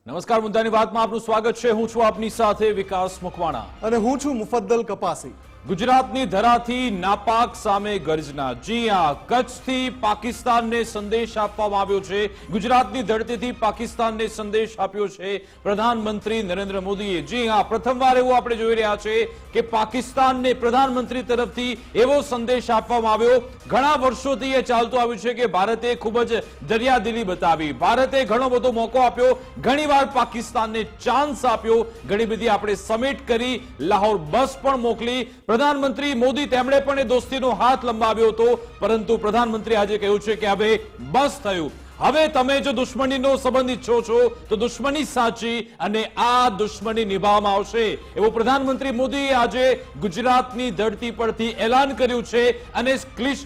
નમસ્કાર, મુદ્દાની વાતમાં આપનું સ્વાગત છે। હું છું આપની સાથે વિકાસ મકવાણા અને હું છું મુફદ્દલ કપાસી। ગુજરાતની ધરાથી નાપાક સામે ગર્જના। જી હા, કચ્છથી પાકિસ્તાનને સંદેશ આપવામાં આવ્યો છે। ગુજરાતની ધરતીથી પાકિસ્તાનને સંદેશ આપ્યો છે પ્રધાનમંત્રી નરેન્દ્ર મોદીએ। જી હા, પ્રથમવાર એવું આપણે જોઈ રહ્યા છે કે પાકિસ્તાનને પ્રધાનમંત્રી તરફથી એવો સંદેશ આપવામાં આવ્યો। ઘણા વર્ષોથી એ ચાલતું આવ્યું છે કે ભારતે ખૂબ જ દરિયાદિલી બતાવી, ભારતે ઘણો બધો મોકો આપ્યો, ઘણીવાર પાકિસ્તાનને ચાન્સ આપ્યો, ઘણી બધી આપણે સમિટ કરી, લાહોર બસ પણ મોકલી। પ્રધાનમંત્રી મોદી તેમણે પણ એ દોસ્તીનો હાથ લંબાવ્યો હતો, પરંતુ પ્રધાનમંત્રી આજે કહ્યું છે કે હવે બસ થયું, હવે તમે જો દુશ્મનીનો સંબંધ ઈચ્છો છો તો દુશ્મની સાચી અને આ દુશ્મની નિભાવવામાં આવશે, એવું પ્રધાનમંત્રી મોદીએ આજે ગુજરાતની ધરતી પરથી એલાન કર્યું છે। અને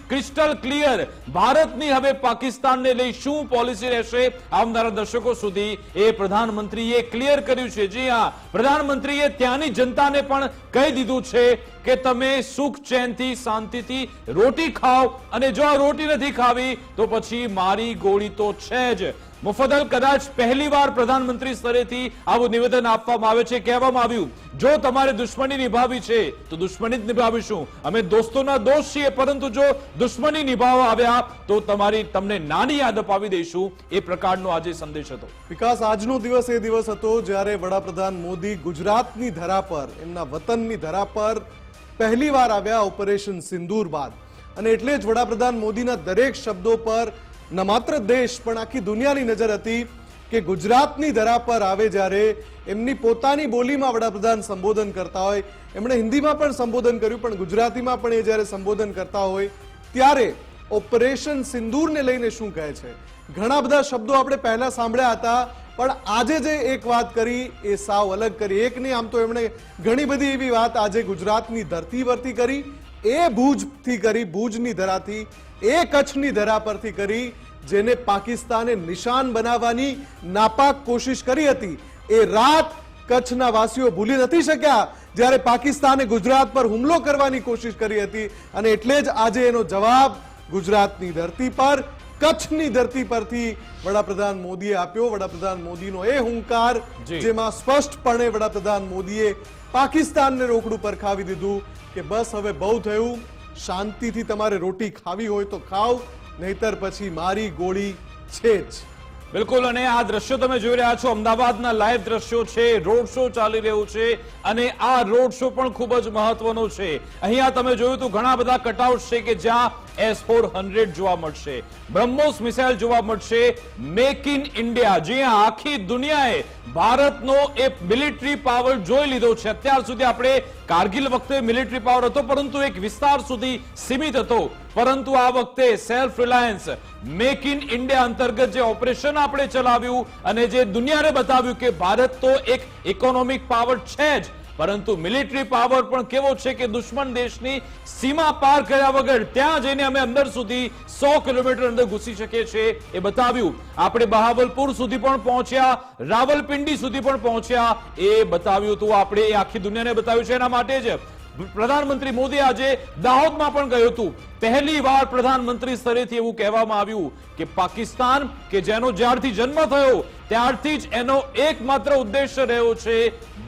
ક્રિસ્ટલ ક્લિયર ભારતની હવે પાકિસ્તાનને લઈ શું પોલિસી રહેશે આવનારા દશકો સુધી એ પ્રધાનમંત્રીએ ક્લિયર કર્યું છે। જી હા, પ્રધાનમંત્રીએ ત્યાંની જનતાને પણ કહી દીધું છે કે તમે સુખ ચેનથી શાંતિથી રોટી ખાઓ, અને જો આ રોટી નથી ખાવી તો પછી મારી ગોળી તો છે જ। મુફદ્દલ, કદાચ પહેલીવાર પ્રધાનમંત્રી સ્તરેથી આવું નિવેદન આપવામાં આવે છે, કહેવામાં આવ્યું જો તમારે દુશ્મની નિભાવવી છે તો દુશ્મની જ નિભાવીશું, અમે દોસ્તોના દોસ્ત છીએ, પરંતુ જો દુશ્મની નિભાવવા આવ્યા તો તમને નાની યાદ અપાવી દઈશું, એ પ્રકારનો આજે સંદેશ હતો। વિકાસ, આજનો દિવસ એ દિવસ હતો જ્યારે વડાપ્રધાન મોદી ગુજરાતની ધરા પર, એમના વતનની ધરા પર પહેલીવાર આવ્યા ઓપરેશન સિંદૂર બાદ, અને એટલે જ વડાપ્રધાન મોદીના દરેક શબ્દો પર ન માત્ર દેશ પણ આખી દુનિયાની નજર હતી કે ગુજરાતની ધરા પર આવે જ્યારે એમની પોતાની બોલીમાં વડાપ્રધાન સંબોધન કરતા હોય, એમણે હિન્દીમાં પણ સંબોધન કર્યું, પણ ગુજરાતીમાં પણ એ જ્યારે સંબોધન કરતા હોય ત્યારે ઓપરેશન સિંદૂરને લઈને શું કહે છે, ઘણા બધા શબ્દો આપણે પહેલા સાંભળ્યા હતા, પણ આજે જે એક વાત કરી એ સાવ અલગ કરી। એક નહીં, આમ તો એમણે ઘણી બધી એવી વાત આજે ગુજરાતની ધરતી પરથી કરી, એ ભુજથી કરી, ભુજની ધરાથી, એ કચ્છની ધરા પરથી કરી, જેને પાકિસ્તાને નિશાન બનાવવાની નાપાક કોશિશ કરી હતી। એ રાત કચ્છના વાસીઓ ભૂલી નથી શક્યા જ્યારે પાકિસ્તાને ગુજરાત પર હુમલો કરવાની કોશિશ કરી હતી, અને એટલે જ આજે એનો જવાબ ગુજરાતની ધરતી પર, કચ્છની ધરતી પરથી વડાપ્રધાન મોદીએ આપ્યો। વડાપ્રધાન મોદીનો એ હુંકાર જેમાં સ્પષ્ટપણે વડાપ્રધાન મોદીએ પાકિસ્તાનને રોકડું પરખાવી દીધું કે બસ હવે બહુ થયું, શાંતિથી તમારે રોટી ખાવી હોય તો ખાઓ, નહીતર પછી મારી ગોળી છે જ। બિલકુલ, અને આ દ્રશ્યો તમે જોઈ રહ્યા છો, અમદાવાદના લાઈવ દ્રશ્યો છે, રોડ શો ચાલી રહ્યો છે, અને આ રોડ શો પણ ખૂબ જ મહત્વનો છે। અહીંયા તમે જોયું તો ઘણા બધા કટઆઉટ છે કે જ્યાં S-400 જોવા મળશે, બ્રહ્મોસ મિસાઇલ જોવા મળશે, મેક ઇન ઇન્ડિયા, જ્યાં આખી દુનિયાએ ભારતનો એ મિલિટરી પાવર જોઈ લીધો છે। અત્યાર સુધી આપણે કારગિલ વખતે મિલિટરી પાવર હતો, પરંતુ એક વિસ્તાર સુધી સીમિત હતો, પરંતુ આ વખતે self Reliance make in India અંતર્ગત જે ઓપરેશન આપણે ચલાવ્યું અને જે દુનિયાને બતાવ્યું કે ભારત તો એક ઇકોનોમિક પાવર છે જ, પરંતુ મિલિટરી પાવર પણ કેવો છે કે દુશ્મન દેશની સીમા પાર કર્યા વગર ત્યાં જઈને અમે અંદર સુધી 100 કિલોમીટર અંદર ઘૂસી શકીએ છીએ, એ બતાવ્યું। આપણે બહાવલપુર સુધી પણ પહોંચ્યા, રાવલપિંડી સુધી પણ પહોંચ્યા, એ બતાવ્યું હતું આપણે, એ આખી દુનિયાને બતાવ્યું છે। એના માટે જ પ્રધાનમંત્રી મોદી આજે દાહોદમાં પણ ગયું હતું। પહેલી વાર પ્રધાનમંત્રી સ્તરેથી એવું કહેવામાં આવ્યું કે પાકિસ્તાન કે જેનો જ્યારથી જન્મ થયો ત્યારથી જ એનો એકમાત્ર ઉદ્દેશ્ય રહ્યો છે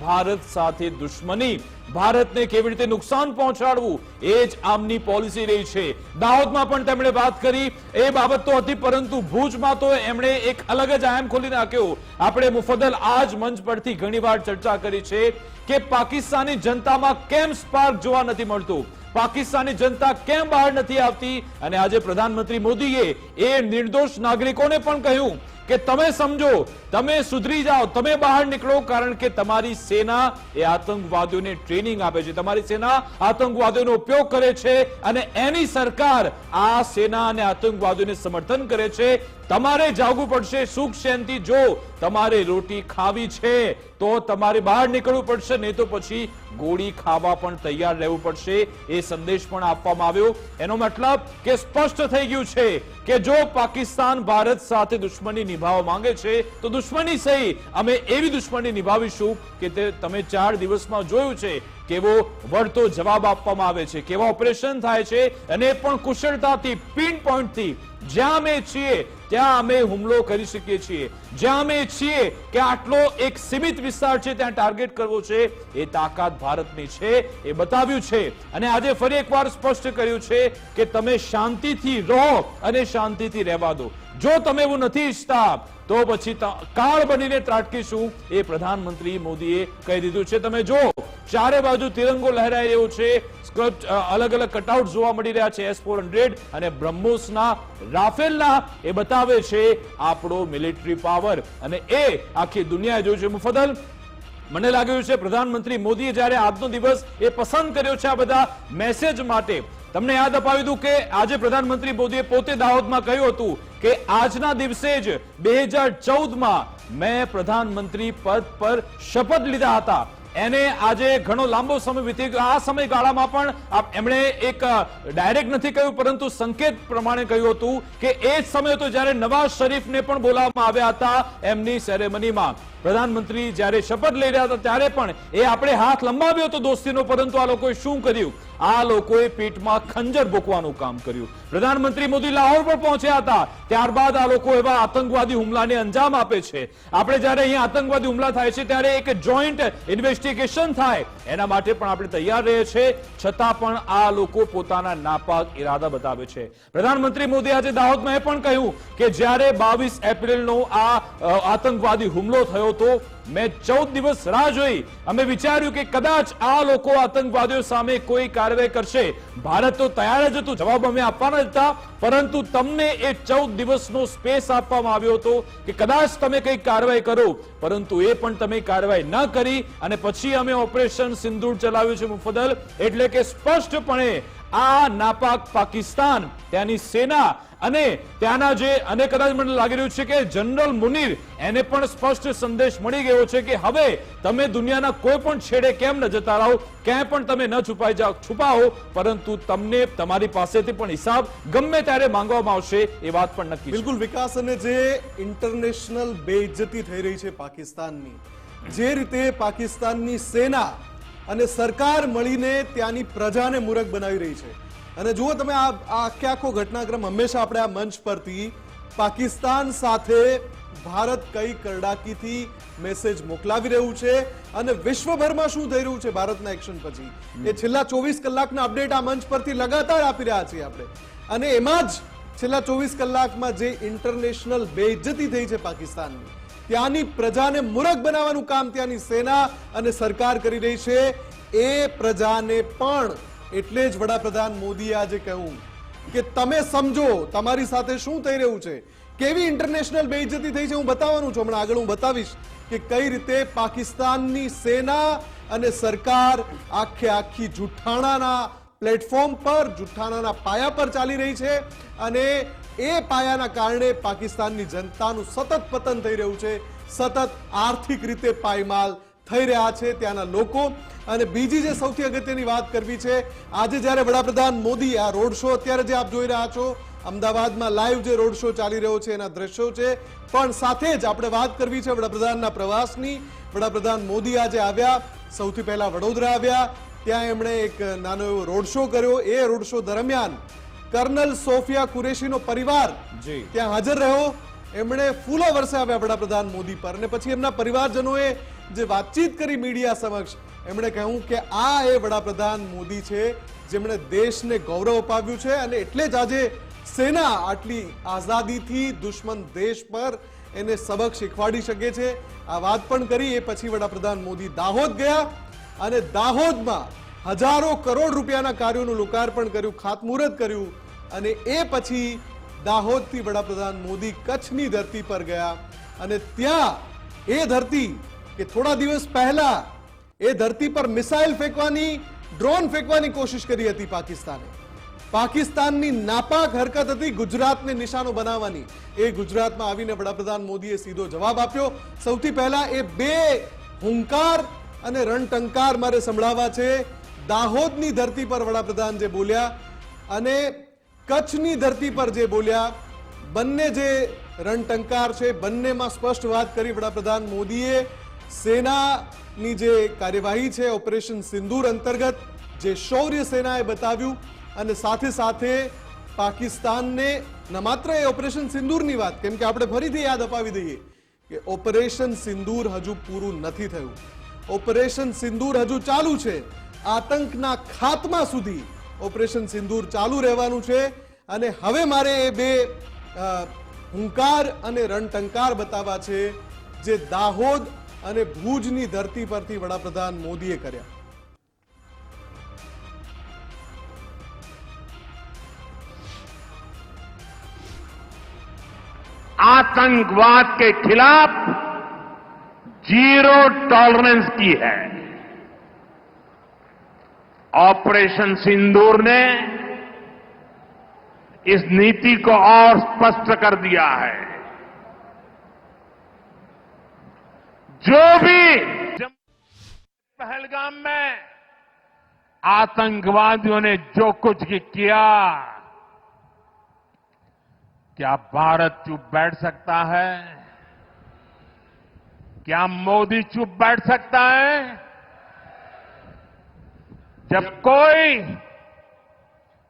ભારત સાથે દુશ્મની, ભારતને કેવી રીતે નુકસાન પહોંચાડવું, એ જ આમની પોલિસી રહી છે। દાહોદમાં પણ તેમણે વાત કરી, એ બાબત તો હતી, પરંતુ ભુજમાં તો એમણે એક અલગ જ આયામ ખોલી નાખ્યો। આપણે મુફદ્દલ આ જ મંચ પરથી ઘણીવાર ચર્ચા કરી છે કે પાકિસ્તાની જનતામાં કેમ સ્પાર્ક જોવા નથી મળતું, પાકિસ્તાની જનતા કેમ બહાર નથી આવતી, અને આજે પ્રધાનમંત્રી મોદીએ એ નિર્દોષ નાગરિકોને પણ કહ્યું કે તમે સમજો, તમે સુધરી જાઓ, તમે બહાર નીકળો, કારણ કે તમારી સેના એ આતંકવાદીઓને ટ્રેનિંગ આપે છે, તમારી સેના આતંકવાદીઓનો ઉપયોગ કરે છે, અને એની સરકાર આ સેના અને આતંકવાદીઓને સમર્થન કરે છે। તમારે જાગવું પડશે સુખ શાંતિ, જો તમારે રોટી ખાવી છે તો તમારે બહાર નીકળવું પડશે, નહીં તો પછી ગોળી ખાવા પણ તૈયાર રહેવું પડશે, એ સંદેશ પણ આપવામાં આવ્યો। એનો મતલબ કે સ્પષ્ટ થઈ ગયું છે કે જો પાકિસ્તાન ભારત સાથે દુશ્મની નિભાવવા માંગે છે તો દુશ્મની સહી, અમે એવી દુશ્મની નિભાવીશું કે તે તમે 4 દિવસમાં જોયું છે કેવો વળતો જવાબ આપવામાં આવે છે, કેવા ઓપરેશન થાય છે, અને પણ કુશળતાથી, પિન પોઈન્ટથી, જ્યાં અમે છીએ ત્યાં અમે હુમલો કરી શકીએ છીએ, જ્યાં અમે છીએ કે આટલો એક સીમિત વિસ્તાર છે ત્યાં ટાર્ગેટ કરવો છે, એ તાકાત ભારતની છે એ બતાવ્યું છે. અને આજે ફરી એકવાર સ્પષ્ટ કર્યું છે કે તમે શાંતિથી રહો અને શાંતિથી રહેવા દો. જો તમે એવું નથી ઈચ્છતા તો પછી કાળ બનીને ત્રાટકીશું, એ પ્રધાનમંત્રી મોદીએ કહી દીધું છે. તમે જો ચારે બાજુ તિરંગો લહેરાઈ રહ્યો છે, અલગ અલગ કટઆઉટ જોવા મળી રહ્યા છે S-400 અને બ્રહ્મોસના, રાફેલના. એ બતાવે છે આપણો મિલિટરી પાવર અને એ આખી દુનિયાએ જોયું છે. મુફદ્દલ, મને લાગ્યું છે પ્રધાનમંત્રી મોદીએ જ્યારે આજનો દિવસ એ પસંદ કર્યો છે આ બધા મેસેજ માટે. તમને યાદ અપાવી દઉં કે આજે પ્રધાનમંત્રી મોદીએ પોતે દાહોદમાં કહ્યું હતું કે આજના દિવસે જ 2014માં મેં પ્રધાનમંત્રી પદ પર શપથ લીધા હતા. એને આજે ઘણો લાંબો સમય વીતી ગયો. આ સમયગાળામાં પણ એમણે એક ડાયરેક્ટ નથી કહ્યું પરંતુ સંકેત પ્રમાણે કહ્યું હતું કે એ જ સમય હતો જ્યારે નવાઝ શરીફને પણ બોલાવવામાં આવ્યા હતા એમની સેરેમનીમાં. પ્રધાનમંત્રી જ્યારે શપથ લઈ રહ્યા હતા ત્યારે પણ એ આપણે હાથ લંબાવ્યો હતો દોસ્તીનો, પરંતુ આ લોકોએ શું કર્યું? આ લોકોએ પીઠમાં ખંજર ભોંકવાનું કામ કર્યું. પ્રધાનમંત્રી મોદી લાહોર પર પહોંચ્યા હતા, ત્યારબાદ આ લોકો એવા આતંકવાદી હુમલાને અંજામ આપે છે. આપણે જ્યારે અહીંયા આતંકવાદી હુમલા થાય છે ત્યારે એક જોઈન્ટ ઇન્વેસ્ટિગેશન થાય એના માટે પણ આપણે તૈયાર રહીએ છીએ, છતાં પણ આ લોકો પોતાના નાપાક ઈરાદા બતાવે છે. પ્રધાનમંત્રી મોદી આજે દાહોદમાં એ પણ કહ્યું કે જ્યારે 22 એપ્રિલનો આ આતંકવાદી હુમલો થયો હતો, મેં 14 દિવસ રાહ જોઈ. અમે વિચાર્યું કે કદાચ આ લોકો આતંકવાદીઓ સામે કોઈ કાર્યવાહી કરશે. ભારત તો તૈયાર જ હતું, જવાબ અમે આપવાના જ હતા, પરંતુ તમને એ 14 દિવસનો સ્પેસ આપવામાં આવ્યો હતો કે કદાચ તમે કંઈક કાર્યવાહી કરો, પરંતુ એ પણ તમે કાર્યવાહી ન કરી અને પછી અમે ઓપરેશન સિંદૂર ચલાવ્યું છે. મુફદ્દલ, એટલે કે સ્પષ્ટપણે આ નાપાક પાકિસ્તાન, ત્યાંની સેના અને ત્યાંના જે, અને કદાચ મને લાગી રહ્યું છે કે જનરલ મુનીર, એને પણ સ્પષ્ટ સંદેશ મળી ગયો છે કે હવે તમે દુનિયાના કોઈ પણ છેડે કેમ ન જતા રહો, ક્યાંય પણ તમે ન છુપાઓ, પરંતુ તમને તમારી પાસેથી પણ હિસાબ ગમે ત્યારે માંગવામાં આવશે, એ વાત પણ નક્કી. બિલકુલ વિકાસ, અને જે ઇન્ટરનેશનલ બેઇજ્જતી થઈ રહી છે પાકિસ્તાનની, જે રીતે પાકિસ્તાનની સેના અને સરકાર મળીને ત્યાંની પ્રજાને મૂરખ બનાવી રહી છે. અને જુઓ તમે આ આખો ઘટનાક્રમ, હંમેશા આપણે આ મંચ પરથી પાકિસ્તાન સાથે ભારત કઈ કરડાકીથી મેસેજ મોકલાવી રહ્યું છે અને વિશ્વભરમાં શું થઈ રહ્યું છે ભારતના એક્શન પછી, એ છેલ્લા 24 કલાકના અપડેટ આ મંચ પરથી લગાતાર આપી રહ્યા છીએ આપણે. અને એમાં જ છેલ્લા 24 કલાકમાં જે ઇન્ટરનેશનલ બેઇજ્જતી થઈ છે પાકિસ્તાનની, ત્યાંની પ્રજાને મૂરખ બનાવવાનું કામ ત્યાંની સેના અને સરકાર કરી રહી છે. એ પ્રજાને પણ એટલે જ વડાપ્રધાન મોદીએ આજે કહ્યું કે તમે સમજો તમારી સાથે શું થઈ રહ્યું છે, કેવી ઇન્ટરનેશનલ બેઇજ્જતી થઈ છે. હું બતાવવાનું છું, હમણાં આગળ હું બતાવીશ કે કઈ રીતે પાકિસ્તાનની સેના અને સરકાર આખી જુઠ્ઠાણાના પ્લેટફોર્મ પર, જુઠ્ઠાણાના પાયા પર ચાલી રહી છે અને એ પાયાના કારણે પાકિસ્તાનની જનતાનું સતત પતન થઈ રહ્યું છે, સતત આર્થિક રીતે પાયમાલ થઈ રહ્યા છે ત્યાંના લોકો. અને બીજી જે સૌથી અગત્યની વાત કરવી છે, આજે જ્યારે વડાપ્રધાન મોદી આ રોડ શો, અત્યારે જે આપ જોઈ રહ્યા છો અમદાવાદમાં લાઈવ જે રોડ શો ચાલી રહ્યો છે એના દ્રશ્યો છે, પણ સાથે જ આપણે વાત કરવી છે વડાપ્રધાનના પ્રવાસની. વડાપ્રધાન મોદી આજે આવ્યા, સૌથી પહેલા વડોદરા આવ્યા, ત્યાં એમણે એક નાનો એવો રોડ શો કર્યો. એ રોડ શો દરમિયાન કર્નલ સોફિયા કુરેશીનો પરિવાર ત્યાં હાજર રહ્યો. એમણે ફૂલો વરસાવ્યા વડાપ્રધાન મોદી પર અને પછી એમના પરિવારજનોએ જે વાતચીત કરી મીડિયા સમક્ષ, એમણે કહ્યું કે આ એ વડાપ્રધાન મોદી છે જેમણે દેશને ગૌરવ અપાવ્યું છે અને એટલે જ આજે સેના આટલી આઝાદીથી દુશ્મન દેશ પર એને સબક શીખવાડી શકે છે. આ વાત પણ કરી. એ પછી વડાપ્રધાન મોદી દાહોદ ગયા અને દાહોદમાં હજારો કરોડ રૂપિયાના કાર્યોનું લોકાર્પણ કર્યું, ખાતમુહૂર્ત કર્યું અને એ પછી દાહોદથી વડાપ્રધાન મોદી કચ્છની ધરતી પર ગયા અને ત્યાં એ ધરતી કે થોડા દિવસ પહેલા એ ધરતી પર મિસાઇલ ફેંકવાની, ડ્રોન ફેંકવાની કોશિશ કરી હતી પાકિસ્તાને. પાકિસ્તાનની નાપાક હરકત હતી ગુજરાતને નિશાનો બનાવવાની. એ ગુજરાતમાં આવીને વડાપ્રધાન મોદીએ સીધો જવાબ આપ્યો. સૌથી પહેલા એ બે હુંકાર અને રણટંકાર મારે સંભળાવવા છે. દાહોદની ધરતી પર વડાપ્રધાન જે બોલ્યા અને કચ્છની ધરતી પર જે બોલ્યા, બંને જે રણટંકાર છે, બંનેમાં સ્પષ્ટ વાત કરી વડાપ્રધાન મોદીએ. સેનાની જે કાર્યવાહી છે ઓપરેશન સિંદૂર અંતર્ગત જે શૌર્ય સેનાએ બતાવ્યું અને સાથે સાથે પાકિસ્તાનને ન માત્ર એ ઓપરેશન સિંદૂરની વાત, કેમ કે આપણે ફરીથી યાદ અપાવી દઈએ કે ઓપરેશન સિંદૂર હજુ પૂરું નથી થયું. ઓપરેશન સિંદૂર હજુ ચાલુ છે. આતંકના ખાત્મા સુધી ઓપરેશન સિંદૂર ચાલુ રહેવાનું છે. અને હવે મારે એ બે હુંકાર અને રણટંકાર બતાવવા છે જે દાહોદ અને ભુજની ધરતી પરથી વડાપ્રધાન મોદીએ કર્યા. आतंकवाद के खिलाफ जीरो टॉलरेंस की है. ऑपरेशन सिंदूर ने इस नीति को और स्पष्ट कर दिया है. जो भी पहलगाम में आतंकवादियों ने जो कुछ किया, क्या भारत चुप बैठ सकता है? क्या मोदी चुप बैठ सकता है? जब कोई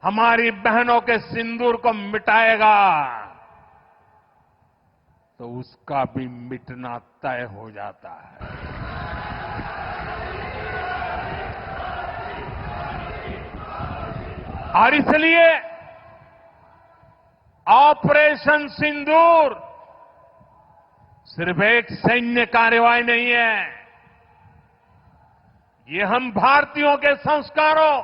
हमारी बहनों के सिंदूर को मिटाएगा तो उसका भी मिटना तय हो जाता है. और इसलिए ऑपरेशन सिंदूर सिर्फ एक सैन्य कार्रवाई नहीं है. ये हम भारतीयों के संस्कारों,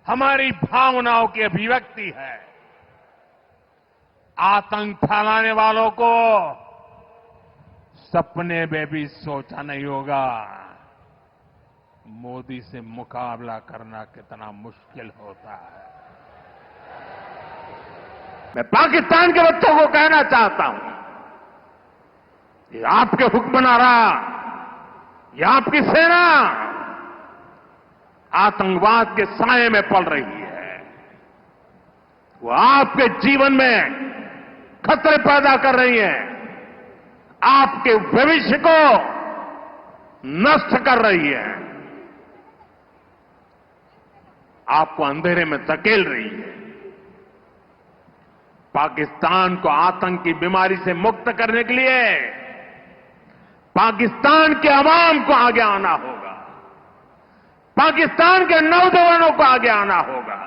हमारी भावनाओं की अभिव्यक्ति है. आतंक फैलाने वालों को सपने में भी सोचा नहीं होगा मोदी से मुकाबला करना कितना मुश्किल होता है. मैं पाकिस्तान के बच्चों को कहना चाहता हूं, ये आपके हुक्मनारा, ये आपकी सेना आतंकवाद के साए में पल रही है. वो आपके जीवन में खतरे पैदा कर रही है, आपके भविष्य को नष्ट कर रही है, आपको अंधेरे में धकेल रही है. पाकिस्तान को आतंक की बीमारी से मुक्त करने के लिए पाकिस्तान के अवाम को आगे आना होगा. पाकिस्तान के नौजवानों को आगे आना होगा.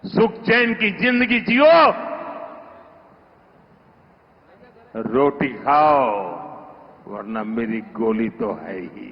सुख चैन की जिंदगी जियो, रोटी खाओ, वरना मेरी गोली तो है ही.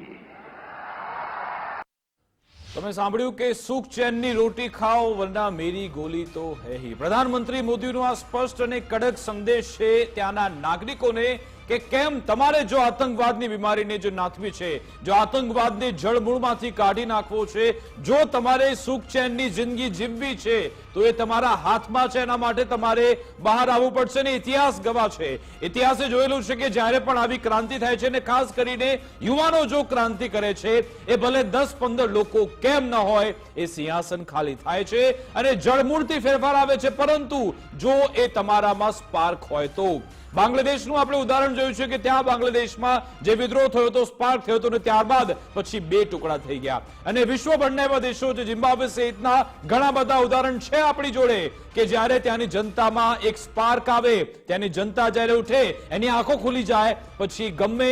તમે સાંભળ્યું કે સુખ ચેનની રોટી ખાઓ વરના મેરી ગોલી તો હે હી. પ્રધાનમંત્રી મોદીનો આ સ્પષ્ટ અને કડક સંદેશ છે ત્યાંના નાગરિકોને કે કેમ તમારે જો આતંકવાદની બીમારીને જો નાથવી છે, જો આતંકવાદને જળમૂળમાંથી કાઢી નાખવો છે, જો તમારે સુખ ચેનની જિંદગી જીવવી છે તો એ તમારા હાથમાં છે. એના માટે તમારે બહાર આવવું પડશે ને ઇતિહાસ ગવા છે. ઇતિહાસે જોયેલું છે કે જ્યારે પણ આવી ક્રાંતિ થાય છે ને ખાસ કરીને યુવાનો જો ક્રાંતિ કરે છે એ ભલે 10-15 લોકો કેમ ન હોય એ સિંહાસન ખાલી થાય છે અને જળમૂળથી ફેરફાર આવે છે. પરંતુ જો એ તમારામાં સ્પાર્ક હોય તો બાંગ્લાદેશનું આપણે ઉદાહરણ જોયું છે કે ત્યાં બાંગ્લાદેશમાં જે વિદ્રોહ થયો હતો, સ્પાર્ક થયો હતો અને ત્યારબાદ પછી 2 ટુકડા થઈ ગયા. અને વિશ્વભરના એવા દેશો છે, ઝિમ્બાબ્વે સહિતના ઘણા બધા ઉદાહરણ છે આપણી જોડે કે જ્યારે ત્યાંની જનતામાં એક સ્પાર્ક આવે, ત્યાંની જનતા જ્યારે ઉઠે, એની આંખો ખુલી જાય, પછી ગમે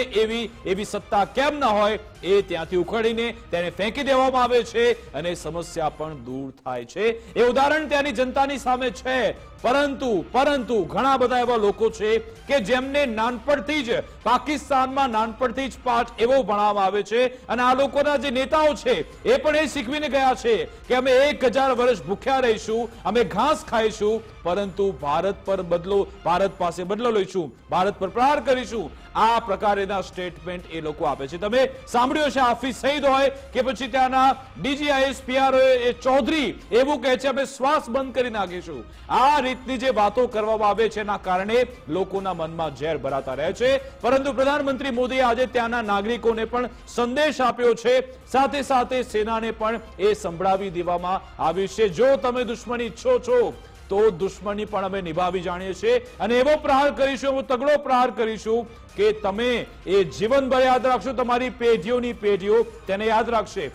એવી સત્તા કેમ ન હોય એ ત્યાંથી ઉખડીને તેને ફેંકી દેવામાં આવે છે અને સમસ્યા પણ દૂર થાય છે. એ ઉદાહરણ ત્યાંની જનતાની સામે છે. પરંતુ ઘણા બધા એવા લોકો છે કે જેમને નાનપણથી જ પાકિસ્તાનમાં નાનપણથી જ પાઠ એવો ભણાવવામાં આવે છે અને આ લોકોના જે નેતાઓ છે એ પણ એ શીખવીને ગયા છે કે અમે 1000 વર્ષ ભૂખ્યા રહીશું, અમે ઘાસ ખાઈશું, પરંતુ ભારત પાસે બદલો લઈશું, ભારત પર પ્રહાર કરીશું. આ પ્રકારેના સ્ટેટમેન્ટ એ લોકો આપે છે. તમે સાંભળ્યું છે હાફિઝ સઈદ હોય કે પછી ત્યાંના DGIS PRO ચૌધરી એવું કહે છે અમે શ્વાસ બંધ કરી નાખીશું. આ રીતની જે વાતો કરવામાં આવે છે એના કારણે લોકોના મનમાં ઝેર ભરાતા રહે છે. પરંતુ પ્રધાનમંત્રી મોદીએ આજે ત્યાંના નાગરિકોને પણ સંદેશ આપ્યો છે, સાથે સાથે સેનાને પણ એ સંભળાવી દેવામાં આવી છે જો તમે દુશ્મની ઈચ્છો છો તો દુશ્મની પણ અમે નિભાવી જાણીએ છીએ અને એવો પ્રહાર કરીશું, એવો તગડો પ્રહાર કરીશું કે તમે એ જીવનભર યાદ રાખશો, તમારી પેઢીઓની પેઢીઓ તેને યાદ રાખશે.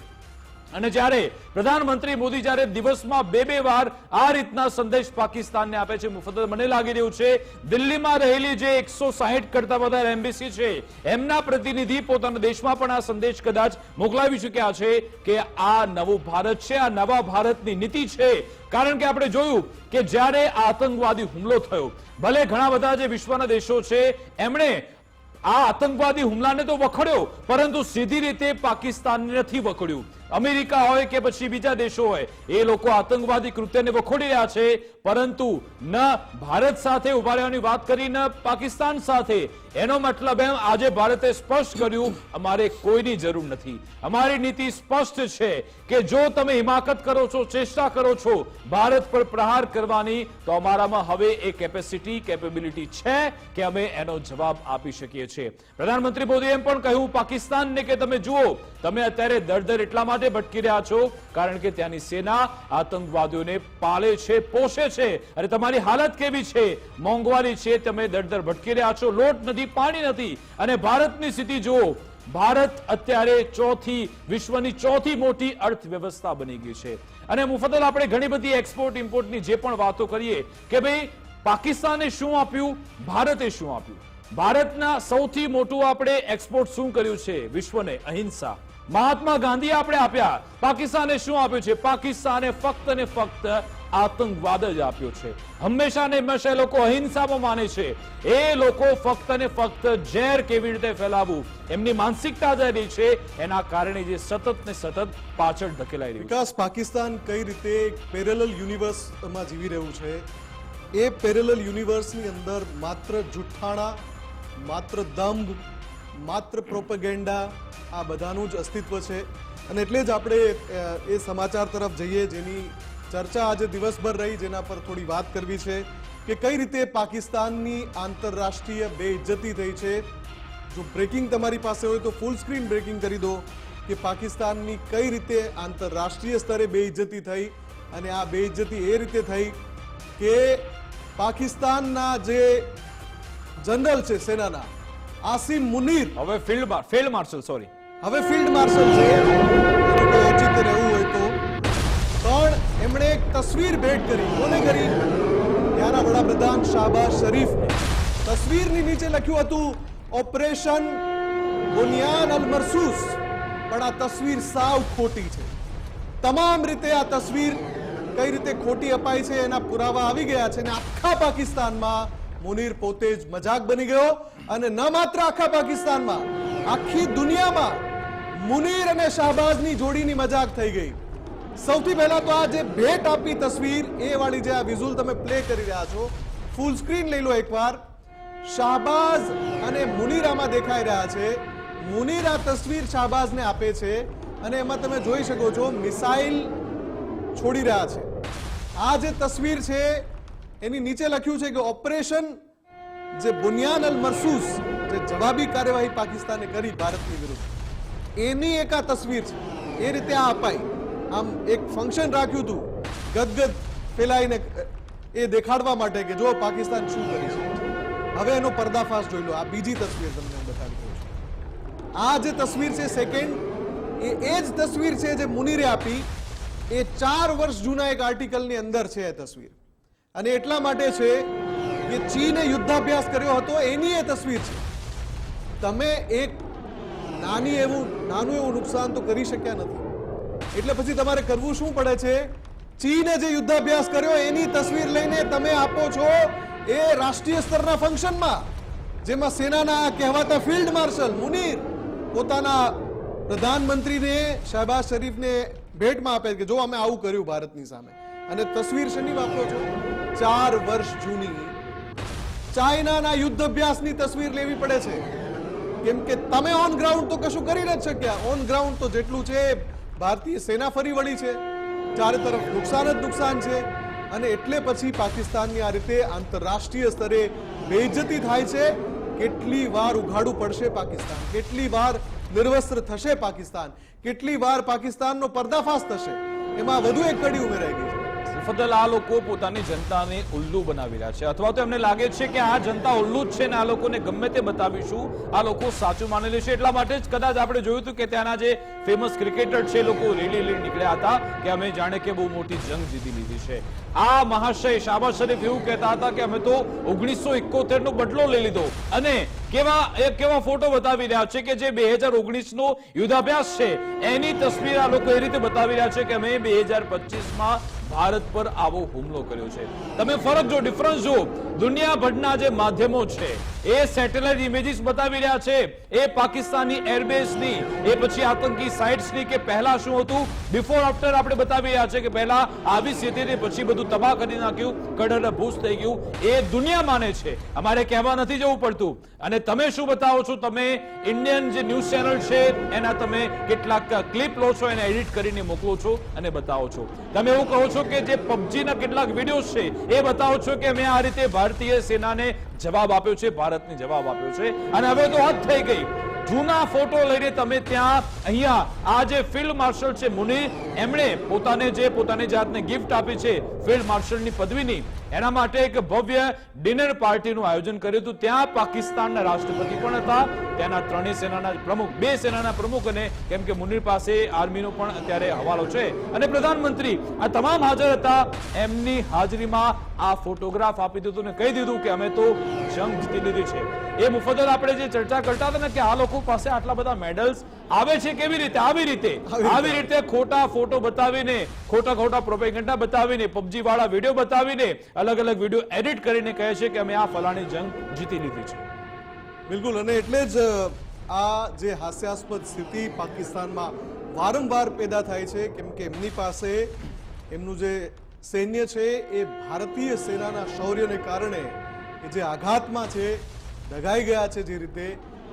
અને જ્યારે પ્રધાનમંત્રી મોદી જ્યારે દિવસમાં બે વાર આ રીતના સંદેશ પાકિસ્તાનને આપે છે, મુફદ્દલ મને લાગી રહ્યું છે દિલ્હીમાં રહેલી જે 160 કરતા વધારે એમ્બેસી છે એમના પ્રતિનિધિ પોતાના દેશમાં પણ આ સંદેશ કદાચ મોકલાવી ચૂક્યા છે કે આ નવું ભારત છે, આ નવા ભારતની નીતિ છે. કારણ કે આપણે જોયું કે જ્યારે આ આતંકવાદી હુમલો થયો, ભલે ઘણા બધા જે વિશ્વના દેશો છે એમણે આ આતંકવાદી હુમલાને તો વખોડ્યો, પરંતુ સીધી રીતે પાકિસ્તાનને નથી વખોડ્યું. અમેરિકા હોય કે પછી બીજા દેશો હોય, એ લોકો આતંકવાદી કૃત્યને વખોડી રહ્યા છે, પરંતુ ન ભારત સાથે ઉભા રહેવાની વાત કરી ન પાકિસ્તાન સાથે. એનો મતલબ એમ આજે ભારતે સ્પષ્ટ કર્યું અમારે કોઈની જરૂર નથી. અમારી નીતિ સ્પષ્ટ છે કે જો તમે હિમાકત કરો છો, ચેષ્ટા કરો છો ભારત પર પ્રહાર કરવાની, તો અમારામાં હવે એ કેપેબિલિટી છે કે અમે એનો જવાબ આપી શકીએ છીએ. પ્રધાનમંત્રી મોદીએ એમ પણ કહ્યું પાકિસ્તાનને કે તમે જુઓ, તમે અત્યારે દર એટલા માટે ભટકી રહ્યા છો કારણ કે ત્યાંની સેના આતંકવાદીઓને પાલે છે, પોષે છે, અને તમારી હાલત કેવી છે, મોંઘવારી છે, તમે દર ભટકી રહ્યા છો, લોટ નથી, પાણી નથી. અને ભારતની સ્થિતિ જુઓ, ભારત અત્યારે વિશ્વની ચોથી મોટી અર્થવ્યવસ્થા બની ગઈ છે. અને મુફદ્દલ આપણે ઘણી બધી એક્સપોર્ટ ઇમ્પોર્ટની જે પણ વાતો કરીએ કે ભાઈ પાકિસ્તાને શું આપ્યું, ભારતે શું આપ્યું. ભારતના સૌથી મોટું આપણે એક્સપોર્ટ શું કર્યું છે વિશ્વને? અહિંસા. મહાત્મા ગાંધીએ આપણે આપ્યા. પાકિસ્તાને શું આપ્યું છે? પાકિસ્તાને ફક્ત ને ફક્ત આતંકવાદ જ આપ્યો છે. હંમેશા ને હંમેશા લોકો અહિંસામાં માને છે. એ લોકો ફક્ત ને ફક્ત ઝેર કેવી રીતે ફેલાવવું એમની માનસિકતા જે રહી છે, એના કારણે જે સતત ને સતત પાછળ ધકેલાઈ રહ્યું છે. વિકાસ, પાકિસ્તાન કઈ રીતે એક પેરેલલ યુનિવર્સમાં જીવી રહ્યું છે. એ પેરેલલ યુનિવર્સની અંદર માત્ર જુઠ્ઠાણા, માત્ર દંભ, માત્ર પ્રોપેગેન્ડા, આ બધાનું જ અસ્તિત્વ છે. અને એટલે જ આપણે એ સમાચાર તરફ જઈએ જેની ચર્ચા આજે દિવસભર રહી, જેના પર થોડી વાત કરવી છે કે કઈ રીતે પાકિસ્તાનની આંતરરાષ્ટ્રીય બેઇજ્જતી થઈ છે. જો બ્રેકિંગ તમારી પાસે હોય તો ફૂલ સ્ક્રીન બ્રેકિંગ કરી દો કે પાકિસ્તાનની કઈ રીતે આંતરરાષ્ટ્રીય સ્તરે બેઇજ્જતી થઈ. અને આ બેઇજ્જતી એ રીતે થઈ કે પાકિસ્તાનના જે જનરલ છે સેનાના, આસિમ મુનીર, હવે ફિલ્ડ માર્શલ છે, ઔચિત્ય રહેવું હોય તો, પણ એમણે એક તસવીર ભેટ કરી. કોને કરી? ત્યાંના વડાપ્રધાન શાહબાઝ શરીફને. તસવીરની નીચે લખ્યું હતું ઓપરેશન બુનિયાન અલ મરસૂસ, પણ આ તસવીર સાવ ખોટી છે. તમામ રીતે આ તસવીર કઈ રીતે ખોટી અપાઈ છે એના પુરાવા આવી ગયા છે. અને આખા પાકિસ્તાનમાં મુનીર પોતે જ મજાક બની ગયો. અને ન માત્ર આખા પાકિસ્તાનમાં, આખી દુનિયામાં મુનીર અને શાહબાઝની જોડીની મજાક થઈ ગઈ. સૌથી પહેલા તો આ જે ભેટ આપી તસવીર, એ વાળી જે આ વિઝ્યુઅલ તમે પ્લે કરી રહ્યા છો, ફૂલ સ્ક્રીન લઈ લો એકવાર. શાહબાઝ અને મુનીર આમાં દેખાઈ રહ્યા છે. મુનીર આ તસવીર શાહબાઝને આપે છે અને એમાં તમે જોઈ શકો છો મિસાઇલ છોડી રહ્યા છે. આ જે તસવીર છે એની નીચે લખ્યું છે કે ઓપરેશન જે બુનિયાન અલ મરસૂસ, જે જવાબી કાર્યવાહી પાકિસ્તાને કરી ભારતની વિરુદ્ધ, એની એક આ તસવીર છે. એ રીતે આ અપાઈ. આમ એક ફંક્શન રાખ્યું હતું ગદગદ ફેલાઈને એ દેખાડવા માટે કે જો પાકિસ્તાન શું કરી છે. હવે એનો પર્દાફાશ જોઈ લો. આ બીજી તસવીર તમને હું બતાવી દઉં છું. આ જે તસવીર છે સેકન્ડ, એ જ તસવીર છે જે મુનીરે આપી. એ 4 વર્ષ જૂના એક આર્ટિકલની અંદર છે એ તસવીર. અને એટલા માટે છે કે ચીને યુદ્ધાભ્યાસ કર્યો હતો એની એ તસવીર છે. તમે એક નાનું એવું નુકસાન તો કરી શક્યા નથી, એટલે પછી તમારે કરવું શું પડે છે? ચીને જે યુદ્ધાભ્યાસ કર્યો એની તસવીર લઈને તમે આપો છો એ રાષ્ટ્રીય સ્તરના ફંક્શનમાં, જેમાં સેનાના કહેવાતા ફિલ્ડ માર્શલ મુનીર પોતાના પ્રધાનમંત્રીને શાહબાઝ શરીફને ભેટમાં આપે કે જો અમે આવું કર્યું ભારતની સામે. અને તસવીર શેની વાપરો છો? 4 વર્ષ જૂની ચાઇનાના યુદ્ધ અભ્યાસની તસવીર લેવી પડે છે. કેમ કે તમે ઓન ગ્રાઉન્ડ તો કશું કરી નથી શક્યા. ઓન ગ્રાઉન્ડ તો જેટલું છે ભારતીય સેના ફરી વળી છે, ચારે તરફ નુકસાન જ નુકસાન છે. અને એટલે પછી પાકિસ્તાનની આ રીતે આંતરરાષ્ટ્રીય સ્તરે બેઇજ્જતી થાય છે. કેટલી વાર ઉઘાડું પડશે પાકિસ્તાન, કેટલી વાર નિર્વસ્ત્ર થશે પાકિસ્તાન, કેટલી વાર પાકિસ્તાનનો પર્દાફાશ થશે, એમાં વધુ એક કડી ઉમેરાઈ ગઈ છે. મુફદ્દલ આ લોકો પોતાની જનતાને ઉલ્લુ બનાવી રહ્યા છે, અથવા તો એમને લાગે છે કે આ જનતા ઉલ્લુ જ છે ને આ લોકોને ગમે તે બતાવીશું આ લોકો સાચું માની લેશે. એટલા માટે જ કદાચ આપણે જોયું હતું કે ત્યાંના જે ફેમસ ક્રિકેટર છે લોકો રેલી લઈને નીકળ્યા હતા કે અમે જાણે કે બહુ મોટી જંગ જીતી લીધી છે. આ મહાશય શાહબાઝ શરીફ એવું કહેતા હતા કે અમે તો 1971 નો બદલો લઈ લીધો, અને કેવા ફોટો બતાવી રહ્યા છે કે જે 2019 નો યુદ્ધાભ્યાસ છે એની તસવીર આ લોકો એ રીતે બતાવી રહ્યા છે કે અમે 2025માં ભારત પર આવો હુમલો કર્યો છે. તમે ફરક જો, ડિફરન્સ જો, દુનિયાભરના જે માધ્યમો છે એ સેટેલાઇટ ઇમેજીસ બતાવી રહ્યા છે, એ પાકિસ્તાની એરબેઝની, એ પછી આતંકી સાઇટ્સની, કે પહેલા શું હતું, બિફોર આફ્ટર આપણે બતાવી રહ્યા છે કે પહેલા આવી સ્થિતિ હતી, પછી બધું તબાહ કરી નાખ્યું, કડર ભૂસ થઈ ગયું. એ દુનિયા માને છે, અમારે કહેવા નથી જવું પડતું. અને તમે શું બતાવો છો? તમે ઇન્ડિયન જે ન્યૂઝ ચેનલ છે એના તમે કેટલાક ક્લિપ લો છો, એને એડિટ કરીને મોકલો છો અને બતાવો છો. તમે એવું કહો છો કે જે PUBG ના કેટલાક વિડીયોઝ છે એ બતાવો છો કે મેં આ રીતે ભારતીય સેનાને જવાબ આપ્યો છે, ભારતને જવાબ આપ્યો છે. અને હવે તો હદ થઈ ગઈ. જૂના ફોટો લઈને તમે ત્યાં અહીંયા આ જે ફિલ્ડ માર્શલ છે મુનીર, એમણે પોતાની જાતને ગિફ્ટ આપી છે ફિલ્ડ માર્શલની પદવીની, એના માટે એક ભવ્ય ડિનર પાર્ટીનું આયોજન કર્યું હતું. ત્યાં પાકિસ્તાનના રાષ્ટ્રપતિ પણ હતા, ત્યાંના ત્રણેય સેનાના પ્રમુખ, 2 સેનાના પ્રમુખ, અને કેમ કે મુનીર પાસે આર્મીનો પણ અત્યારે હવાલો છે, અને પ્રધાનમંત્રી, આ તમામ હાજર હતા. એમની હાજરીમાં આ ફોટોગ્રાફ આપી દીધું અને કહી દીધું કે અમે તો જંગ જીતી લીધી છે. એ મુફદ્દલ આપણે જે ચર્ચા કરતા હતા ને કે આ લોકો પાસે આટલા બધા મેડલ્સ આવે છે કેવી રીતે? આવી રીતે ખોટા ફોટો બતાવીને, ખોટા પ્રોપેગેન્ડા બતાવીને, PUBG વાળા વિડીયો બતાવીને, અલગ અલગ વિડીયો એડિટ કરીને કહે છે કે અમે આ ફલાણી જંગ જીતી લીધી છે. બિલકુલ. અને એટલે જ આ જે હાસ્યાસ્પદ સ્થિતિ પાકિસ્તાનમાં વારંવાર પેદા થાય છે, કેમ કે એમની પાસે એમનું જે સૈન્ય છે એ ભારતીય સેનાના શૌર્યને કારણે એ જે આઘાતમાં છે, ડગાઈ ગયા છે જે રીતે,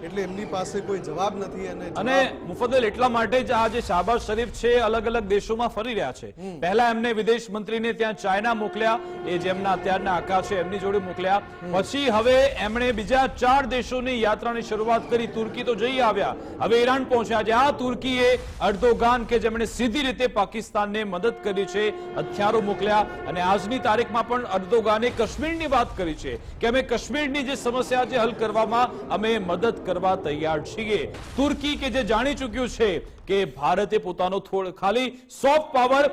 એટલે એમની પાસે કોઈ જવાબ નથી. અને મુફદ્દલ એટલા માટે જ આ જે શાહબાઝ શરીફ છે અલગ અલગ દેશોમાં ફરી રહ્યા છે. પહેલા એમને વિદેશ મંત્રીને ત્યાં ચાઇના મોકલ્યા, એ જેમના અત્યારના આકા છે એમની જોડે મોકલ્યા. પછી હવે એમણે બીજા 4 દેશોની યાત્રાની શરૂઆત કરી. તુર્કી તો જઈ આવ્યા, હવે ઈરાન પહોંચ્યા છે. આ તુર્કીએ અર્દોગાન કે જેમણે સીધી રીતે પાકિસ્તાનને મદદ કરી છે, હથિયારો મોકલ્યા. અને આજની તારીખમાં પણ અર્દોગાને કાશ્મીરની વાત કરી છે કે અમે કાશ્મીરની જે સમસ્યા છે હલ કરવામાં અમે મદદ કરવા તૈયાર છીએ. તુર્કી કે જે જાણી ચૂક્યું છે કે ભારતે પોતાનો ખાલી સોફ્ટ પાવર